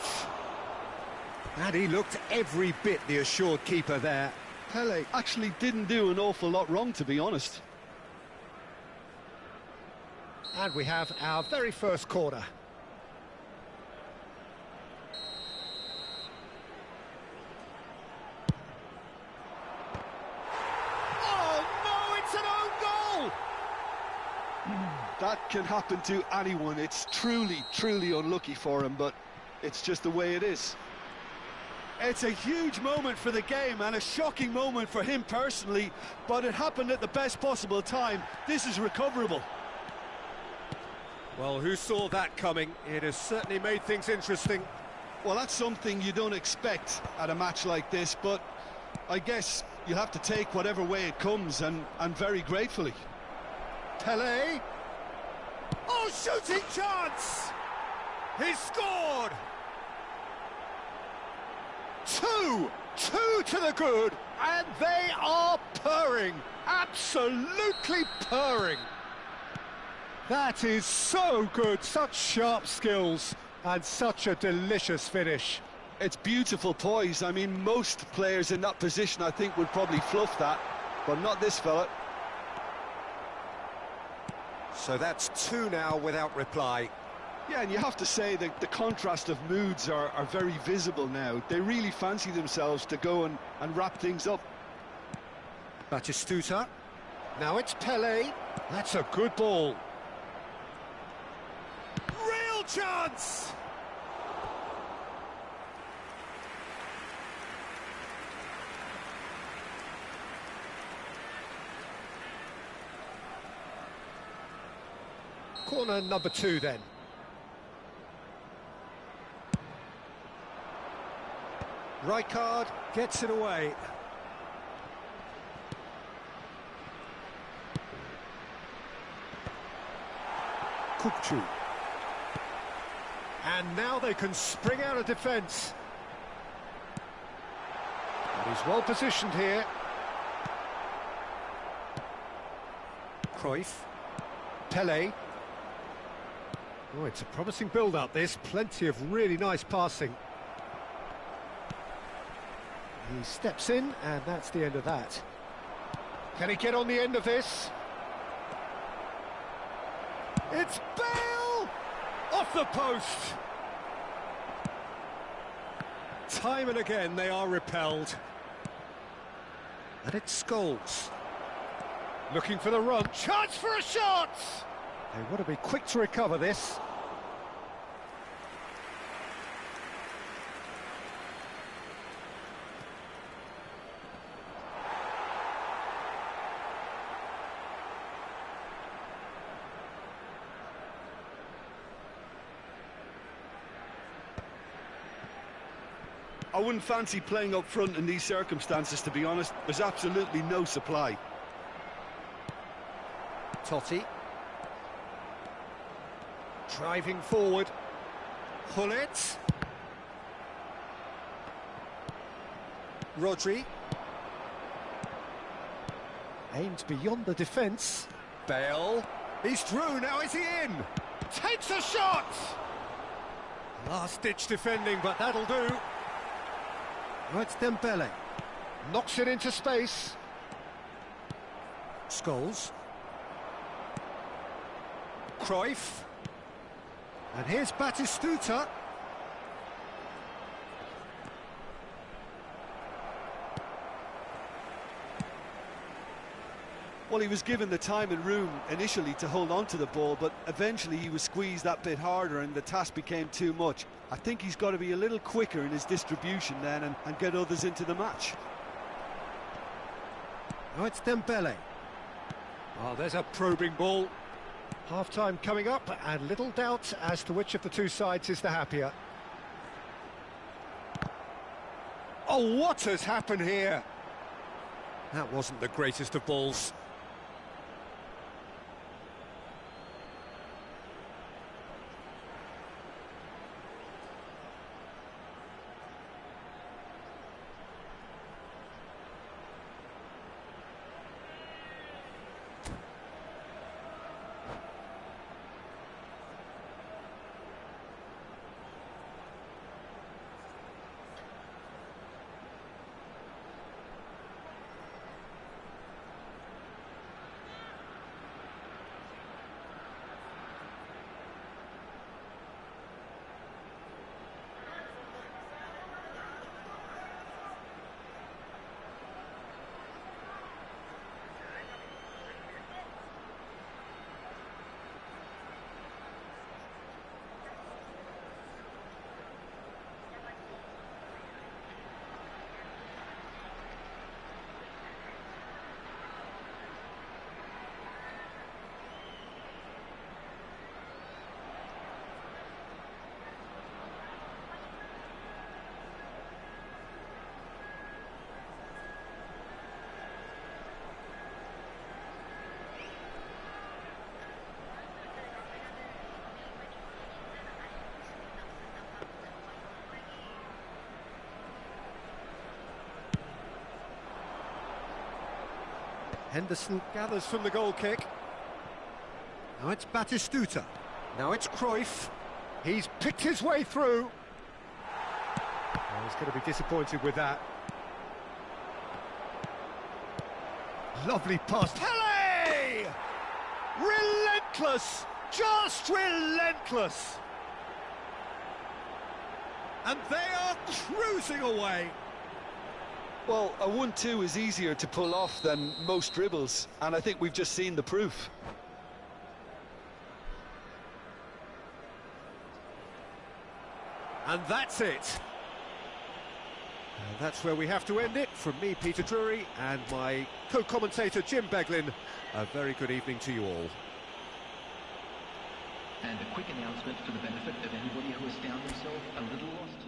And he looked every bit the assured keeper there. Pele actually didn't do an awful lot wrong, to be honest. And we have our very first corner. Oh, no, it's an own goal! That can happen to anyone. It's truly, truly unlucky for him, but it's just the way it is. It's a huge moment for the game and a shocking moment for him personally, but it happened at the best possible time. This is recoverable. Well, who saw that coming? It has certainly made things interesting. Well, that's something you don't expect at a match like this, but I guess you'll have to take whatever way it comes, and very gratefully. Pele. Oh, shooting chance! He's scored! Two to the good, and they are purring, absolutely purring. That is so good, such sharp skills, and such a delicious finish. It's beautiful poise. I mean, most players in that position, I think, would probably fluff that, but not this fella. So that's two now without reply. Yeah, and you have to say that the contrast of moods are very visible now. They really fancy themselves to go and wrap things up. Batistuta. Now it's Pele. That's a good ball. Real chance! Corner number 2 then. Rijkaard gets it away. Kukçu. And now they can spring out of defence. And he's well positioned here. Cruyff. Pele. Oh, it's a promising build-up, this. Plenty of really nice passing. He steps in, and that's the end of that. Can he get on the end of this? It's Bale! Off the post! Time and again they are repelled. And it's Scholes. Looking for the run. Chance for a shot! They want to be quick to recover this. I wouldn't fancy playing up front in these circumstances, to be honest. There's absolutely no supply. Totti. Driving forward. Hullet. Rodri. Aimed beyond the defence. Bale. He's through, now is he in? Takes a shot! Last-ditch defending, but that'll do. Now it's Dembele. Knocks it into space. Scholes. Cruyff. And here's Batistuta. Well, he was given the time and room initially to hold on to the ball, but eventually he was squeezed that bit harder and the task became too much. I think he's got to be a little quicker in his distribution then and get others into the match. Now it's Dembele. Oh, there's a probing ball. Half-time coming up, and little doubt as to which of the two sides is the happier. Oh, what has happened here? That wasn't the greatest of balls. Henderson gathers from the goal kick. Now it's Batistuta. Now it's Cruyff. He's picked his way through. Oh, he's going to be disappointed with that. Lovely pass. Pele! Relentless! Just relentless! And they are cruising away. Well, a 1-2 is easier to pull off than most dribbles, and I think we've just seen the proof. And that's it. And that's where we have to end it. From me, Peter Drury, and my co-commentator, Jim Beglin, a very good evening to you all. And a quick announcement for the benefit of anybody who has found themselves a little lost today.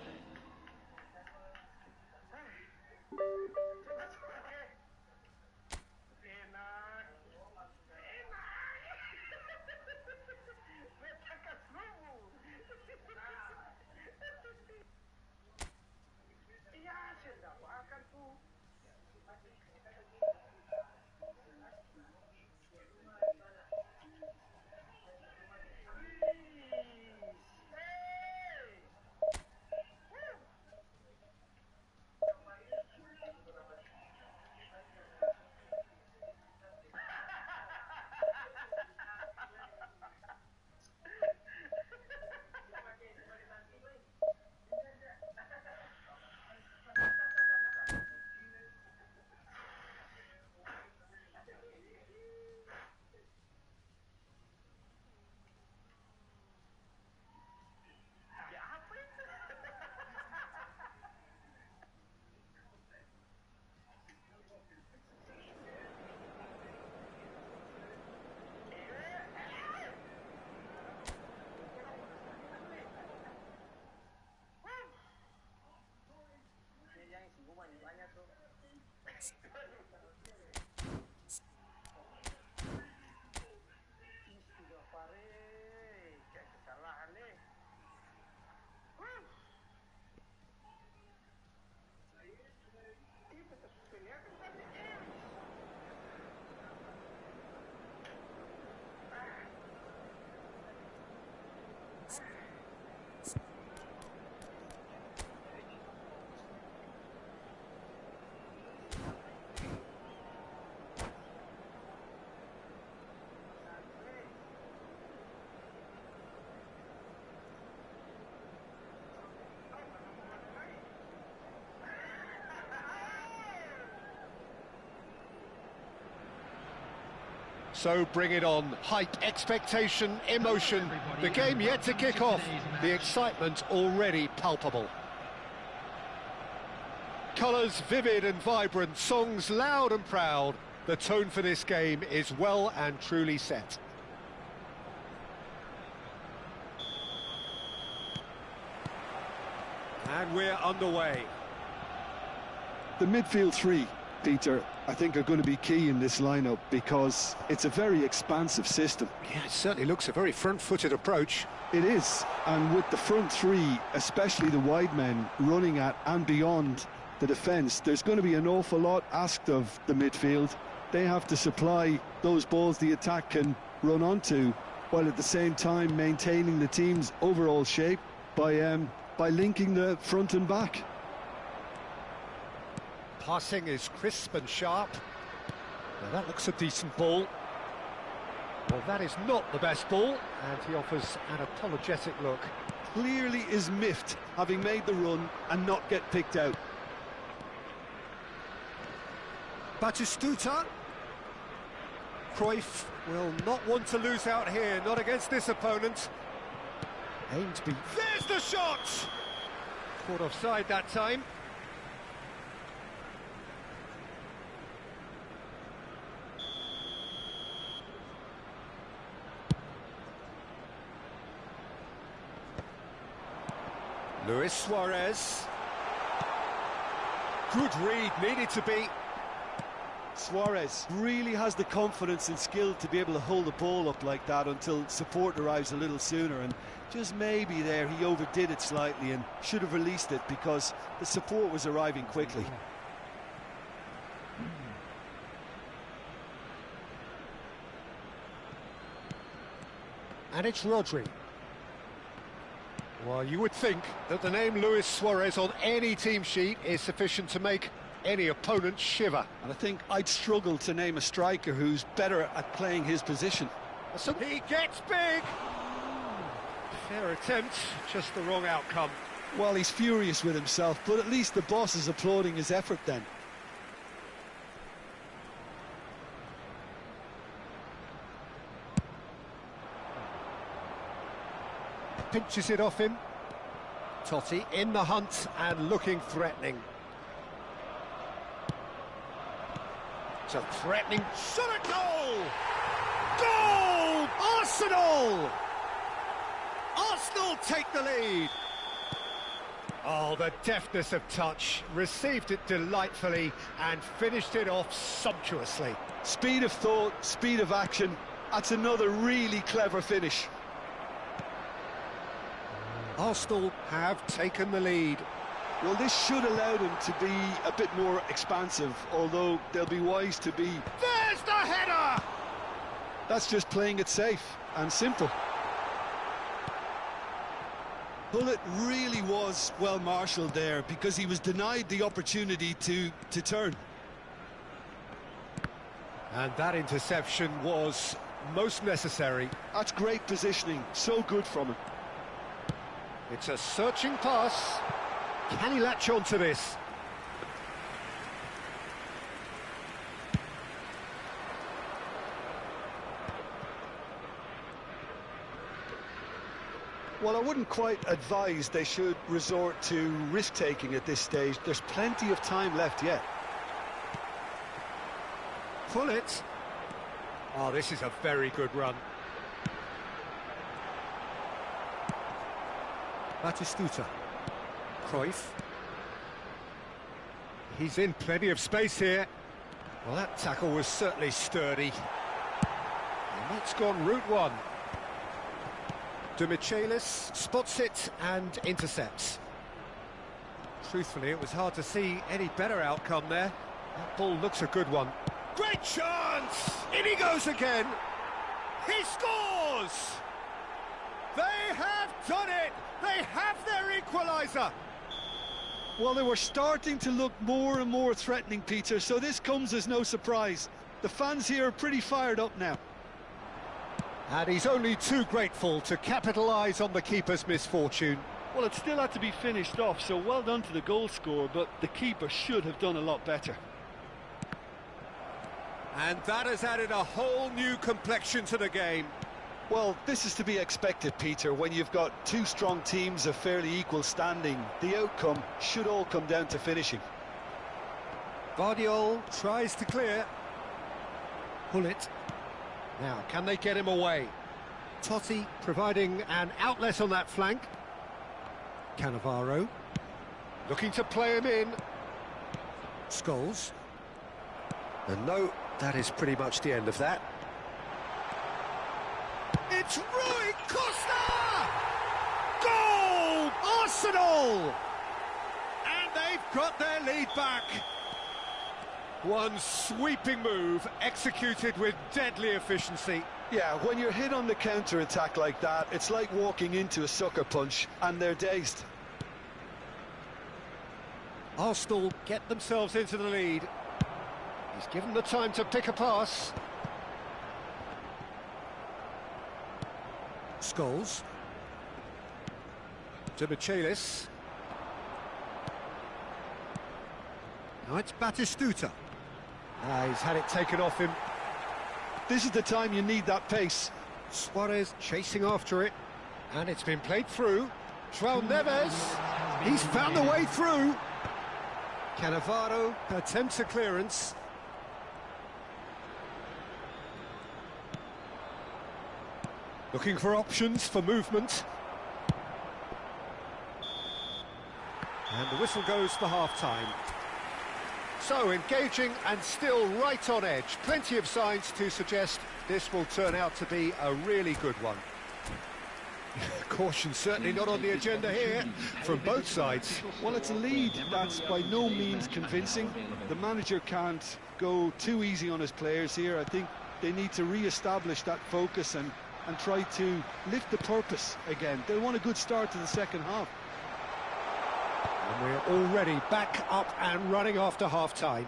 So bring it on. Hype, expectation, emotion. The game yet to kick off. The excitement already palpable. Colours vivid and vibrant, songs loud and proud. The tone for this game is well and truly set. And we're underway. The midfield three, Peter, I think are going to be key in this lineup because it's a very expansive system. Yeah, it certainly looks a very front-footed approach. It is, and with the front three, especially the wide men, running at and beyond the defence, there's going to be an awful lot asked of the midfield. They have to supply those balls the attack can run onto, while at the same time maintaining the team's overall shape by linking the front and back. Passing is crisp and sharp. Now that looks a decent ball. Well, that is not the best ball, and he offers an apologetic look. Clearly is miffed, having made the run and not get picked out. Batistuta. Cruyff will not want to lose out here, not against this opponent. Ainsby. There's the shot! Caught offside that time. Luis Suarez. Good read, needed to be. Suarez really has the confidence and skill to be able to hold the ball up like that until support arrives a little sooner, and just maybe there he overdid it slightly and should have released it because the support was arriving quickly. And it's Rodri. Well, you would think that the name Luis Suarez on any team sheet is sufficient to make any opponent shiver. And I think I'd struggle to name a striker who's better at playing his position. So he gets big! Fair attempt, just the wrong outcome. Well, he's furious with himself, but at least the boss is applauding his effort then. Pinches it off him. Totti in the hunt and looking threatening. It's a threatening shot at goal! Goal! Arsenal! Arsenal take the lead. Oh, the deftness of touch. Received it delightfully and finished it off sumptuously. Speed of thought, speed of action. That's another really clever finish. Arsenal have taken the lead. Well, this should allow them to be a bit more expansive, although they'll be wise to be... There's the header! That's just playing it safe and simple. Bullet really was well marshalled there because he was denied the opportunity to turn. And that interception was most necessary. That's great positioning, so good from him. It's a searching pass. Can he latch on to this? Well, I wouldn't quite advise they should resort to risk-taking at this stage. There's plenty of time left yet. Pull it. Oh, this is a very good run. Batistuta. Cruyff. He's in plenty of space here. Well, that tackle was certainly sturdy. And that's gone route one. De Michelis spots it and intercepts. Truthfully, it was hard to see any better outcome there. That ball looks a good one. Great chance! In he goes again! He scores! They have done it! They have their equaliser! Well, they were starting to look more and more threatening, Peter, so this comes as no surprise. The fans here are pretty fired up now. And he's only too grateful to capitalise on the keeper's misfortune. Well, it still had to be finished off, so well done to the goal scorer, but the keeper should have done a lot better. And that has added a whole new complexion to the game. Well, this is to be expected, Peter. When you've got two strong teams of fairly equal standing, the outcome should all come down to finishing. Vardiol tries to clear. Pull it. Now, can they get him away? Totti providing an outlet on that flank. Cannavaro looking to play him in. Scholes. And no, that is pretty much the end of that. It's Rui Costa! Goal! Arsenal! And they've got their lead back. One sweeping move executed with deadly efficiency. Yeah, when you're hit on the counter-attack like that, it's like walking into a sucker punch and they're dazed. Arsenal get themselves into the lead. He's given the time to pick a pass. Scholes. To Michelis. Now it's Batistuta. He's had it taken off him. This is the time you need that pace. Suarez chasing after it. And it's been played through. João Neves. He's found the way through. Cannavaro attempts a clearance. Looking for options for movement. And the whistle goes for half-time. So, engaging and still right on edge. Plenty of signs to suggest this will turn out to be a really good one. Caution certainly not on the agenda here from both sides. Well, it's a lead that's by no means convincing. The manager can't go too easy on his players here. I think they need to re-establish that focus and try to lift the purpose again. They want a good start to the second half. And we're already back up and running after half-time.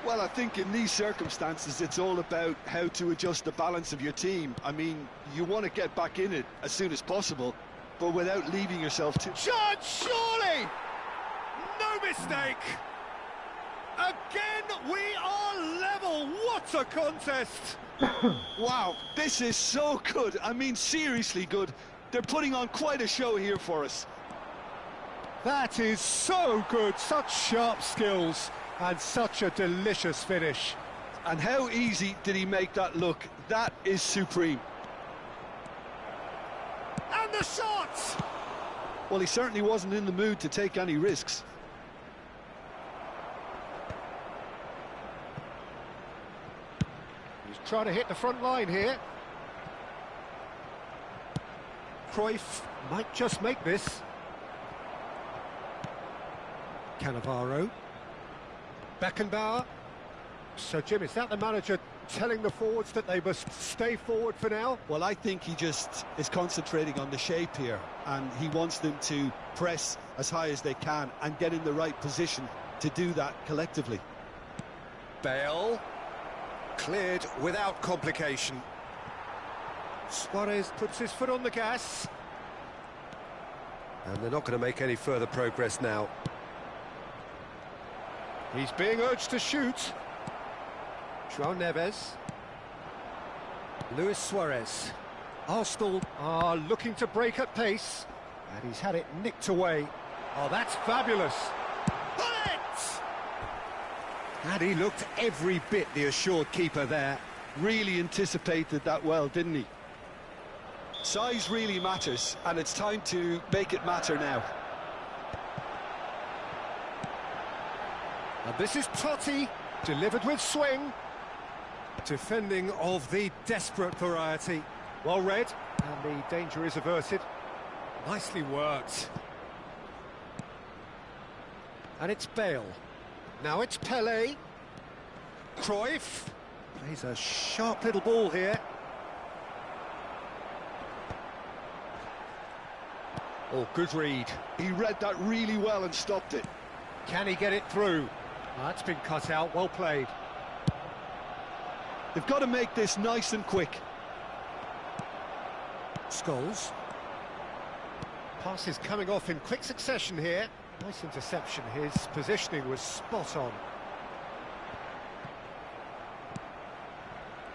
Well, I think in these circumstances, it's all about how to adjust the balance of your team. I mean, you want to get back in it as soon as possible, but without leaving yourself too... Shot, surely! No mistake! Again, we are level! What a contest! Wow, this is so good. I mean, seriously good. They're putting on quite a show here for us. That is so good, such sharp skills and such a delicious finish. And how easy did he make that look? That is supreme. And the shot! Well, he certainly wasn't in the mood to take any risks. He's trying to hit the front line here. Cruyff might just make this. Cannavaro. Beckenbauer. So, Jim, is that the manager telling the forwards that they must stay forward for now? Well, I think he just is concentrating on the shape here, and he wants them to press as high as they can and get in the right position to do that collectively. Bale. Cleared without complication. Suarez puts his foot on the gas. And they're not going to make any further progress now. He's being urged to shoot. João Neves. Luis Suarez. Arsenal are looking to break at pace. And he's had it nicked away. Oh, that's fabulous. Bullet! And he looked every bit the assured keeper there. Really anticipated that well, didn't he? Size really matters, and it's time to make it matter now. And this is Totti, delivered with swing. Defending of the desperate variety. Well read, and the danger is averted. Nicely worked. And it's Bale. Now it's Pelé. Cruyff plays a sharp little ball here. Oh, good read. He read that really well and stopped it. Can he get it through? That's been cut out, well played. They've got to make this nice and quick. Scholes. Passes coming off in quick succession here. Nice interception, his positioning was spot on.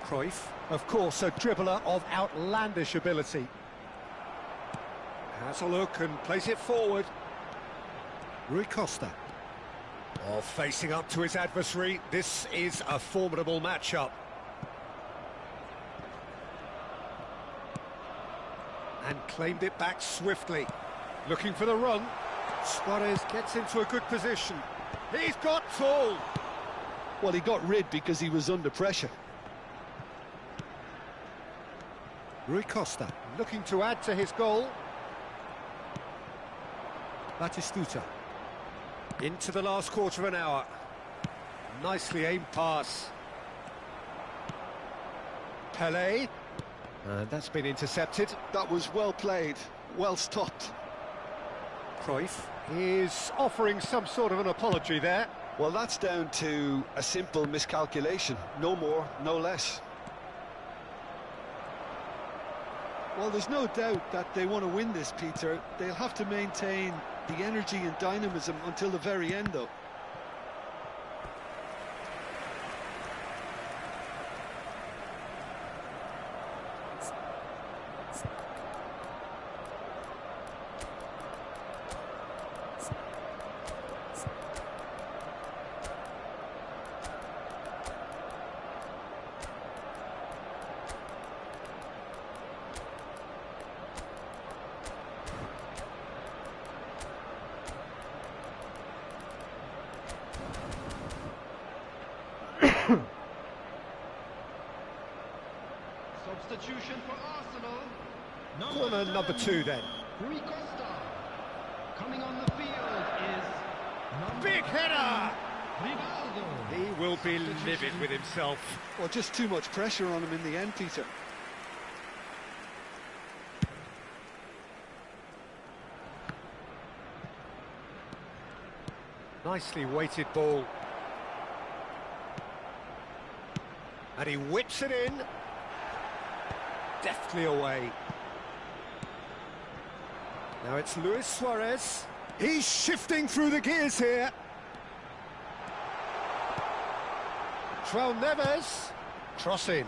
Cruyff, of course, a dribbler of outlandish ability. Has a look and plays it forward. Rui Costa. Oh, facing up to his adversary. This is a formidable matchup. And claimed it back swiftly. Looking for the run. Suarez gets into a good position. He's got tall. Well, he got rid because he was under pressure. Rui Costa looking to add to his goal. Batistuta. Into the last quarter of an hour. Nicely aimed pass. Pelé. And that's been intercepted. That was well played, well stopped. Cruyff is offering some sort of an apology there. Well, that's down to a simple miscalculation. No more, no less. Well, there's no doubt that they want to win this, Peter. They'll have to maintain the energy and dynamism until the very end, though. Substitution for Arsenal. Corner number 2 then. Rui Costa. Coming on the field is number Big header! 10, Rivaldo. He will be livid with himself. Well, just too much pressure on him in the end, Peter. Nicely weighted ball. And he whips it in. Deftly away. Now it's Luis Suarez. He's shifting through the gears here. João Neves. Cross in.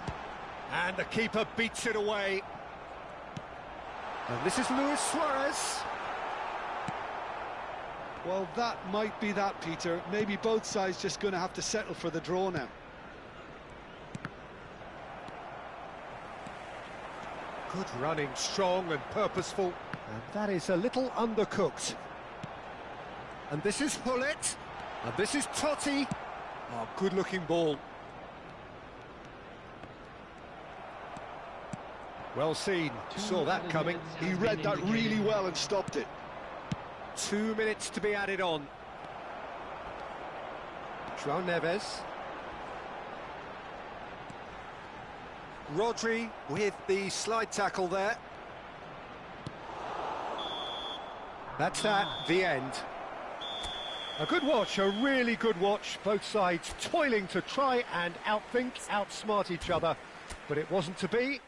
And the keeper beats it away. And this is Luis Suarez. Well, that might be that, Peter. Maybe both sides just going to have to settle for the draw now. Good running, strong and purposeful. And that is a little undercooked. And this is Hullet. And this is Totti. Oh, good-looking ball. Well seen. Saw that coming. He read that really well and stopped it. 2 minutes to be added on. João Neves. Rodri with the slide tackle there. That's that, the end. A good watch, a really good watch. Both sides toiling to try and outthink, outsmart each other. But it wasn't to be.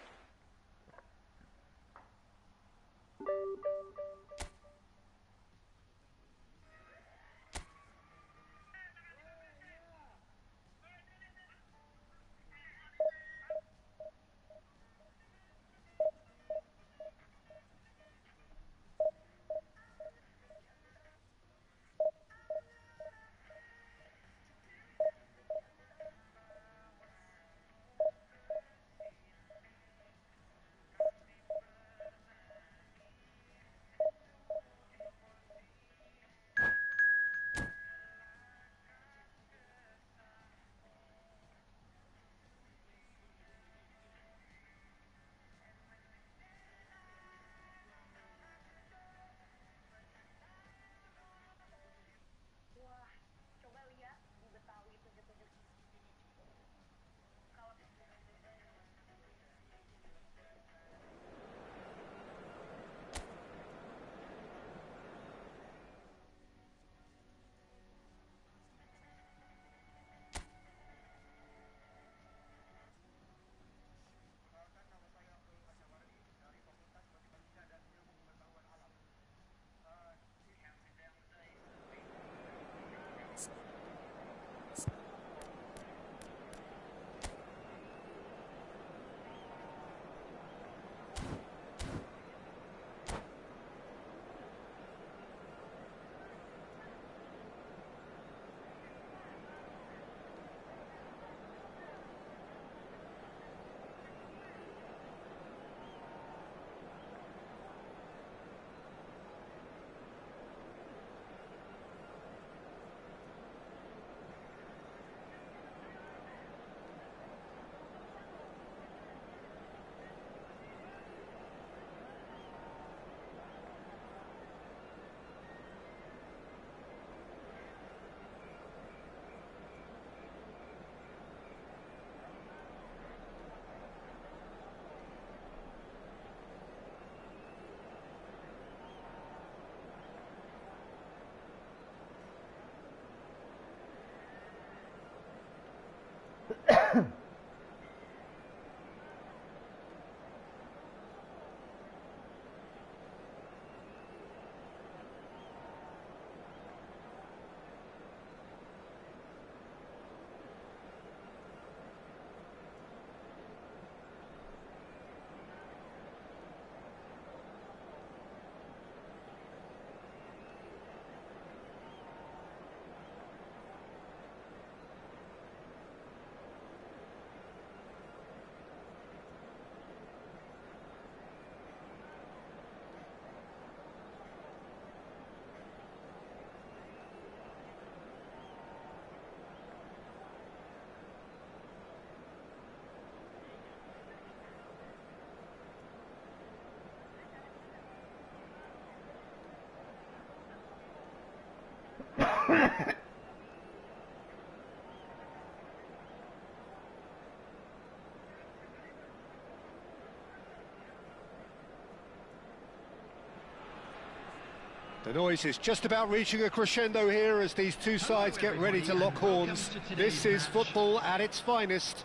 The noise is just about reaching a crescendo here as these two sides get ready to lock horns. This is football at its finest.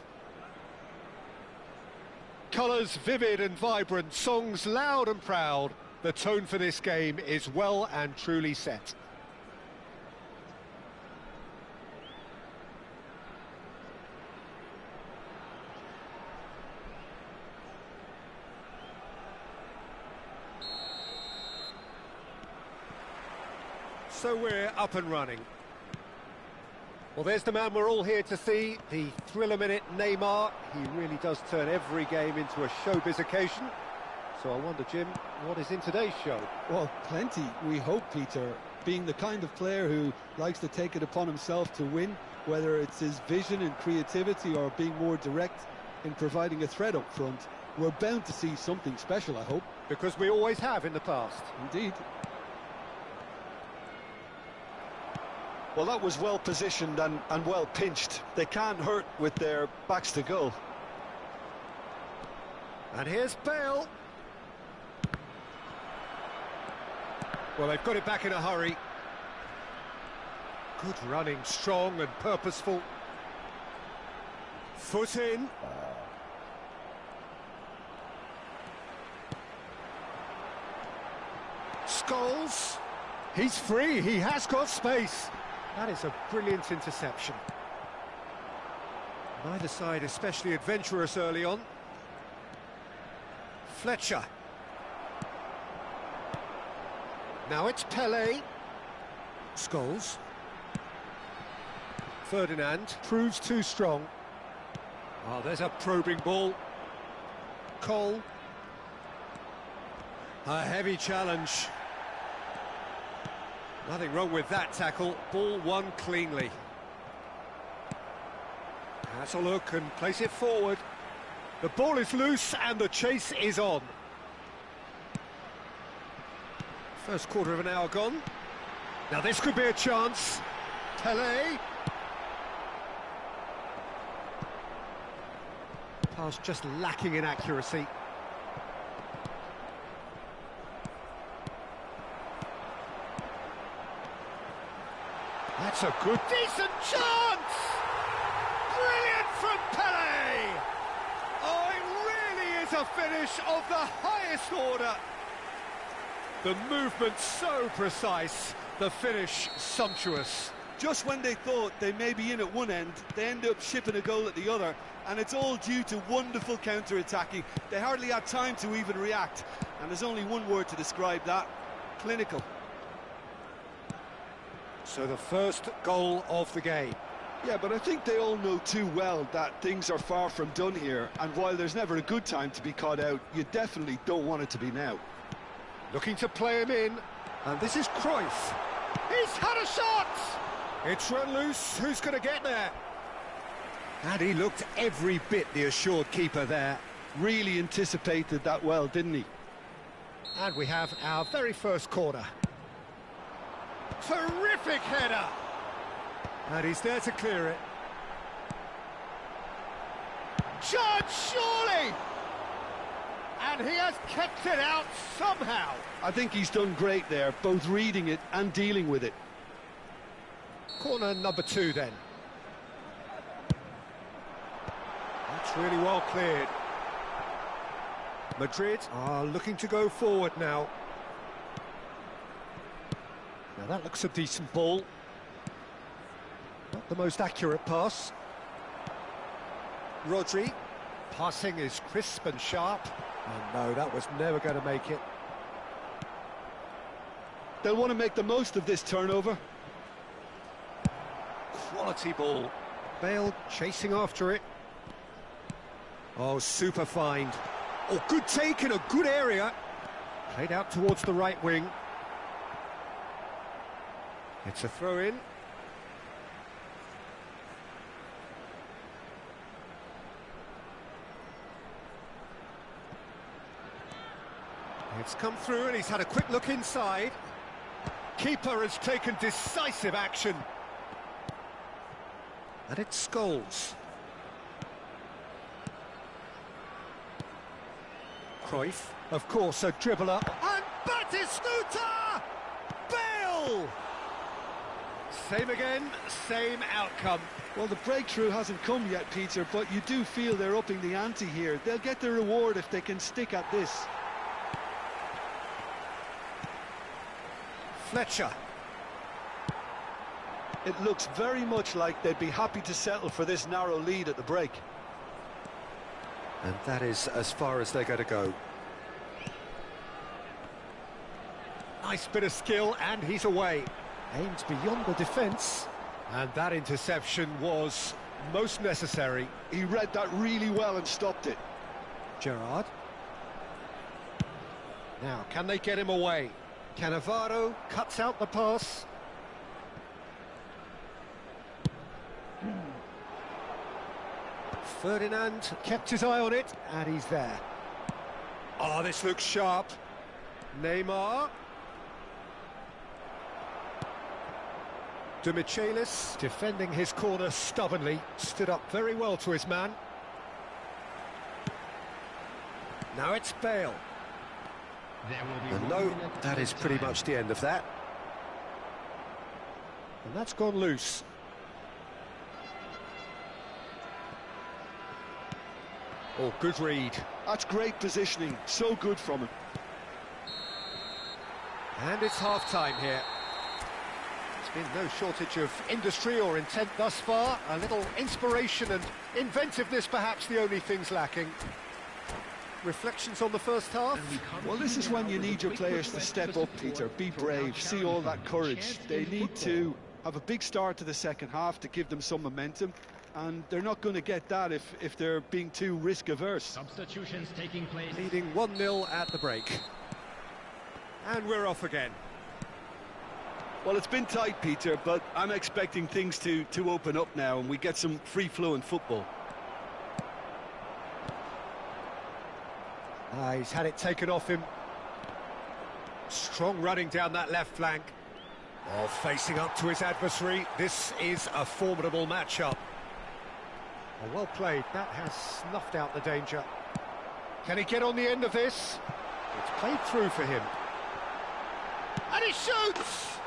Colours vivid and vibrant, songs loud and proud. The tone for this game is well and truly set. So we're up and running. Well, there's the man we're all here to see, the thriller-minute Neymar. He really does turn every game into a showbiz occasion. So I wonder, Jim, what is in today's show? Well, plenty, we hope, Peter. Being the kind of player who likes to take it upon himself to win, whether it's his vision and creativity or being more direct in providing a threat up front, we're bound to see something special, I hope. Because we always have in the past. Indeed. Well, that was well positioned and well pinched. They can't hurt with their backs to goal. And here's Bale. Well, they've got it back in a hurry. Good running, strong and purposeful. Foot in. Scholes. He's free, he has got space. That is a brilliant interception. Neither side especially adventurous early on. Fletcher. Now it's Pelé. Scholes. Ferdinand proves too strong. Oh, there's a probing ball. Cole. A heavy challenge. Nothing wrong with that tackle. Ball won cleanly. Has a look and place it forward. The ball is loose and the chase is on. First quarter of an hour gone. Now this could be a chance. Pelé. Pass just lacking in accuracy. That's a good, decent chance! Brilliant from Pelé! Oh, it really is a finish of the highest order. The movement so precise, the finish sumptuous. Just when they thought they may be in at one end, they end up shipping a goal at the other, and it's all due to wonderful counter-attacking. They hardly had time to even react, and there's only one word to describe that: clinical. So the first goal of the game. Yeah, but I think they all know too well that things are far from done here, and while there's never a good time to be caught out, you definitely don't want it to be now. Looking to play him in, and this is Cruyff. He's had a shot! It's run loose, who's going to get there? And he looked every bit the assured keeper there. Really anticipated that well, didn't he? And we have our very first corner. Terrific header! And he's there to clear it. Judge, surely! And he has kept it out somehow. I think he's done great there, both reading it and dealing with it. Corner number 2 then. It's really well cleared. Madrid are looking to go forward now. Now that looks a decent ball. Not the most accurate pass. Rodri. Passing is crisp and sharp. And no, that was never going to make it. They'll want to make the most of this turnover. Quality ball. Bale chasing after it. Oh, super find. Oh, good take in a good area. Played out towards the right wing. It's a throw-in. It's come through and he's had a quick look inside. Keeper has taken decisive action. And it's Scholes. Cruyff, of course, a dribbler. And Batistuta! Bale! Same again, same outcome. Well, the breakthrough hasn't come yet, Peter, but you do feel they're upping the ante here. They'll get the reward if they can stick at this. Fletcher. It looks very much like they'd be happy to settle for this narrow lead at the break. And that is as far as they're going to go. Nice bit of skill, and he's away. Aimed beyond the defence. And that interception was most necessary. He read that really well and stopped it. Gerrard. Now, can they get him away? Cannavaro cuts out the pass. Ferdinand kept his eye on it, and he's there. Oh, this looks sharp. Neymar. De Michelis, defending his corner stubbornly, stood up very well to his man. Now it's Bale. There will be And 1 no, minute that is pretty much the end of that. And that's gone loose. Oh, good read. That's great positioning, so good from him. And it's half-time here. There's been no shortage of industry or intent thus far. A little inspiration and inventiveness, perhaps the only things lacking. Reflections on the first half? Well, this is when you need your players to step up, Peter. Be brave, see all that courage. They need to have a big start to the second half to give them some momentum, and they're not going to get that if they're being too risk-averse. Substitutions taking place. Leading 1-0 at the break. And we're off again. Well, it's been tight, Peter, but I'm expecting things to open up now and we get some free-flowing football. He's had it taken off him. Strong running down that left flank. Oh, facing up to his adversary. This is a formidable matchup. Oh, well played. That has snuffed out the danger. Can he get on the end of this? It's played through for him. And he shoots!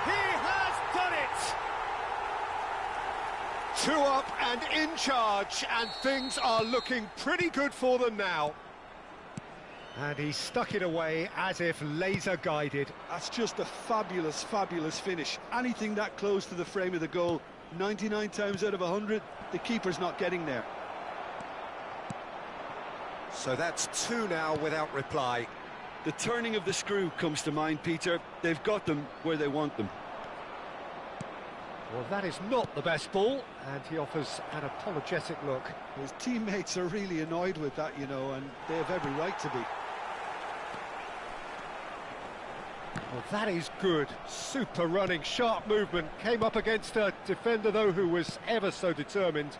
He has done it! 2 up and in charge, and things are looking pretty good for them now. And he stuck it away as if laser guided. That's just a fabulous, fabulous finish. Anything that close to the frame of the goal, 99 times out of 100, the keeper's not getting there. So that's 2 now without reply. The turning of the screw comes to mind, Peter. They've got them where they want them. Well, that is not the best ball, and he offers an apologetic look. His teammates are really annoyed with that, you know, and they have every right to be. Well, that is good. Super running, sharp movement. Came up against a defender, though, who was ever so determined.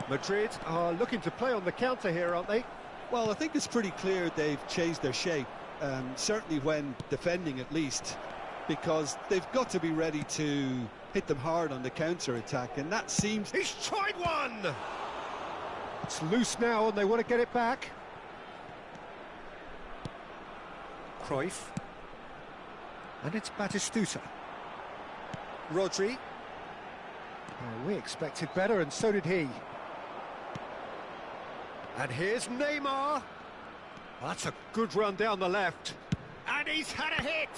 Madrid are looking to play on the counter here, aren't they? Well, I think it's pretty clear they've changed their shape, certainly when defending at least, because they've got to be ready to hit them hard on the counter-attack, and that seems... He's tried one! It's loose now, and they want to get it back. Cruyff. And it's Batistuta. Rodri. Well, we expected better, and so did he. And here's Neymar. That's a good run down the left. And he's had a hit.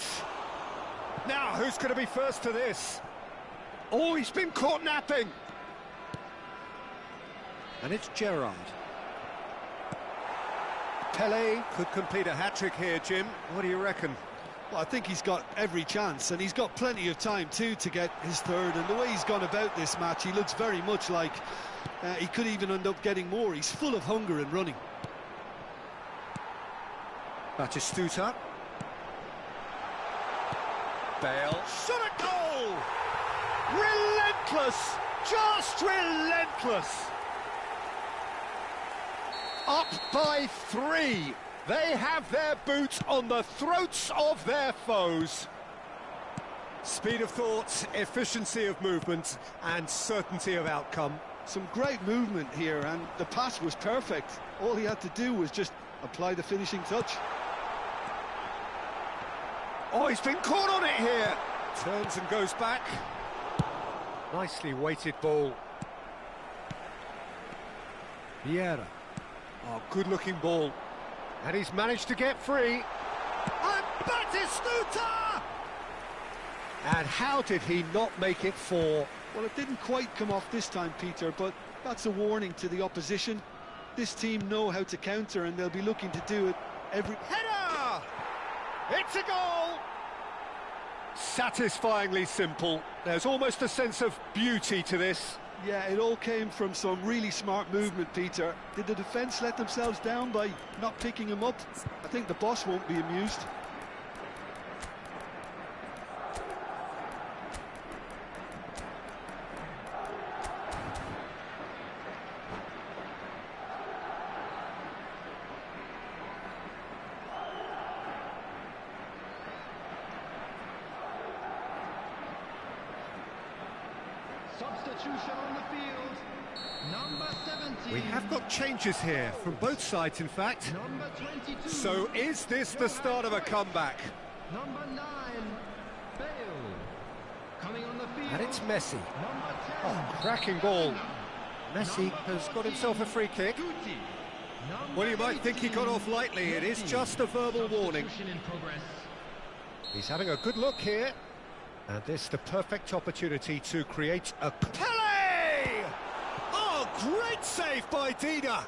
Now, who's going to be first to this? Oh, he's been caught napping. And it's Gerrard. Pelé could complete a hat-trick here, Jim. What do you reckon? Well, I think he's got every chance, and he's got plenty of time too to get his third. And the way he's gone about this match, he looks very much like he could even end up getting more. He's full of hunger and running. Batistuta. Bale. Shot at goal! Relentless! Just relentless! Up by 3. They have their boots on the throats of their foes. Speed of thought, efficiency of movement, and certainty of outcome. Some great movement here, and the pass was perfect. All he had to do was just apply the finishing touch. Oh, he's been caught on it here. Turns and goes back. Nicely weighted ball. Vieira. Oh, good-looking ball. And he's managed to get free. And Batistuta! And how did he not make it 4? Well, it didn't quite come off this time, Peter, but that's a warning to the opposition. This team know how to counter, and they'll be looking to do it every... Header! It's a goal! Satisfyingly simple. There's almost a sense of beauty to this. Yeah, it all came from some really smart movement, Peter. Did the defence let themselves down by not picking him up? I think the boss won't be amused. Substitution on the field. Number 17. We have got changes here, from both sides, in fact. Number 22. So is this the start of a comeback? Number 9. Bale. Coming on the field. And it's Messi. Number 10. Oh, cracking ball. Messi has got himself a free kick. Well, you might think he got off lightly. It is just a verbal warning. Substitution in progress. He's having a good look here. And this is the perfect opportunity to create a... Pelé! Oh, great save by Dina.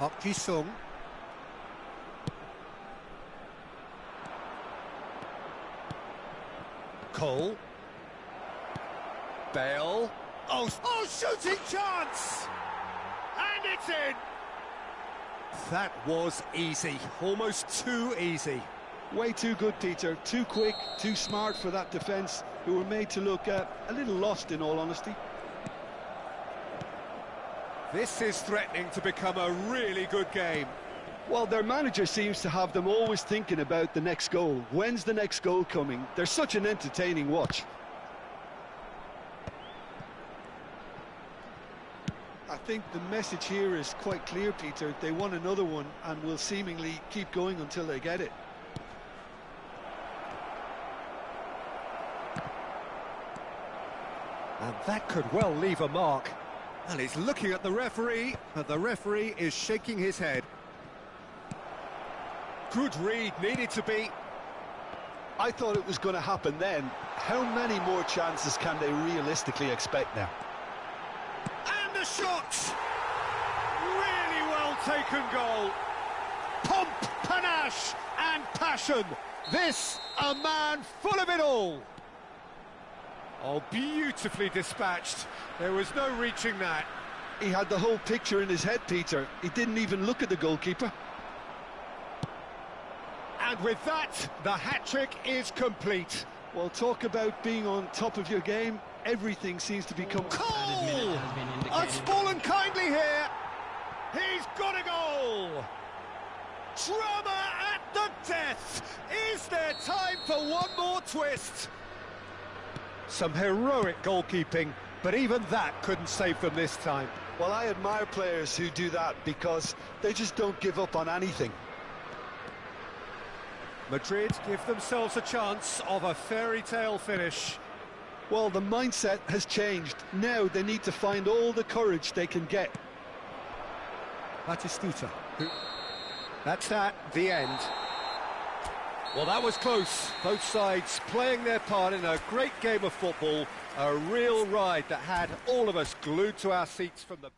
Park Ji-sung. Cole. Bale. Oh, shooting chance! And it's in! That was easy, almost too easy. Way too good, Peter. Too quick, too smart for that defence, who were made to look a little lost, in all honesty. This is threatening to become a really good game. Well, their manager seems to have them always thinking about the next goal. When's the next goal coming? They're such an entertaining watch. I think the message here is quite clear, Peter. They want another one and will seemingly keep going until they get it. And that could well leave a mark. And he's looking at the referee, but the referee is shaking his head. Good read, needed to be. I thought it was going to happen then. How many more chances can they realistically expect now? And a shot! Really well taken goal. Pomp, panache and passion. This, a man full of it all. Oh, beautifully dispatched. There was no reaching that. He had the whole picture in his head, Peter. He didn't even look at the goalkeeper. And with that, the hat-trick is complete. Well, talk about being on top of your game. Everything seems to become... Cole! Unspoilen kindly here. He's got a goal. Drama at the death. Is there time for one more twist? Some heroic goalkeeping, but even that couldn't save them this time. Well, I admire players who do that because they just don't give up on anything. Madrid give themselves a chance of a fairy tale finish. Well, the mindset has changed. Now they need to find all the courage they can get. Batistuta. That's that, the end. Well, that was close. Both sides playing their part in a great game of football. A real ride that had all of us glued to our seats from the...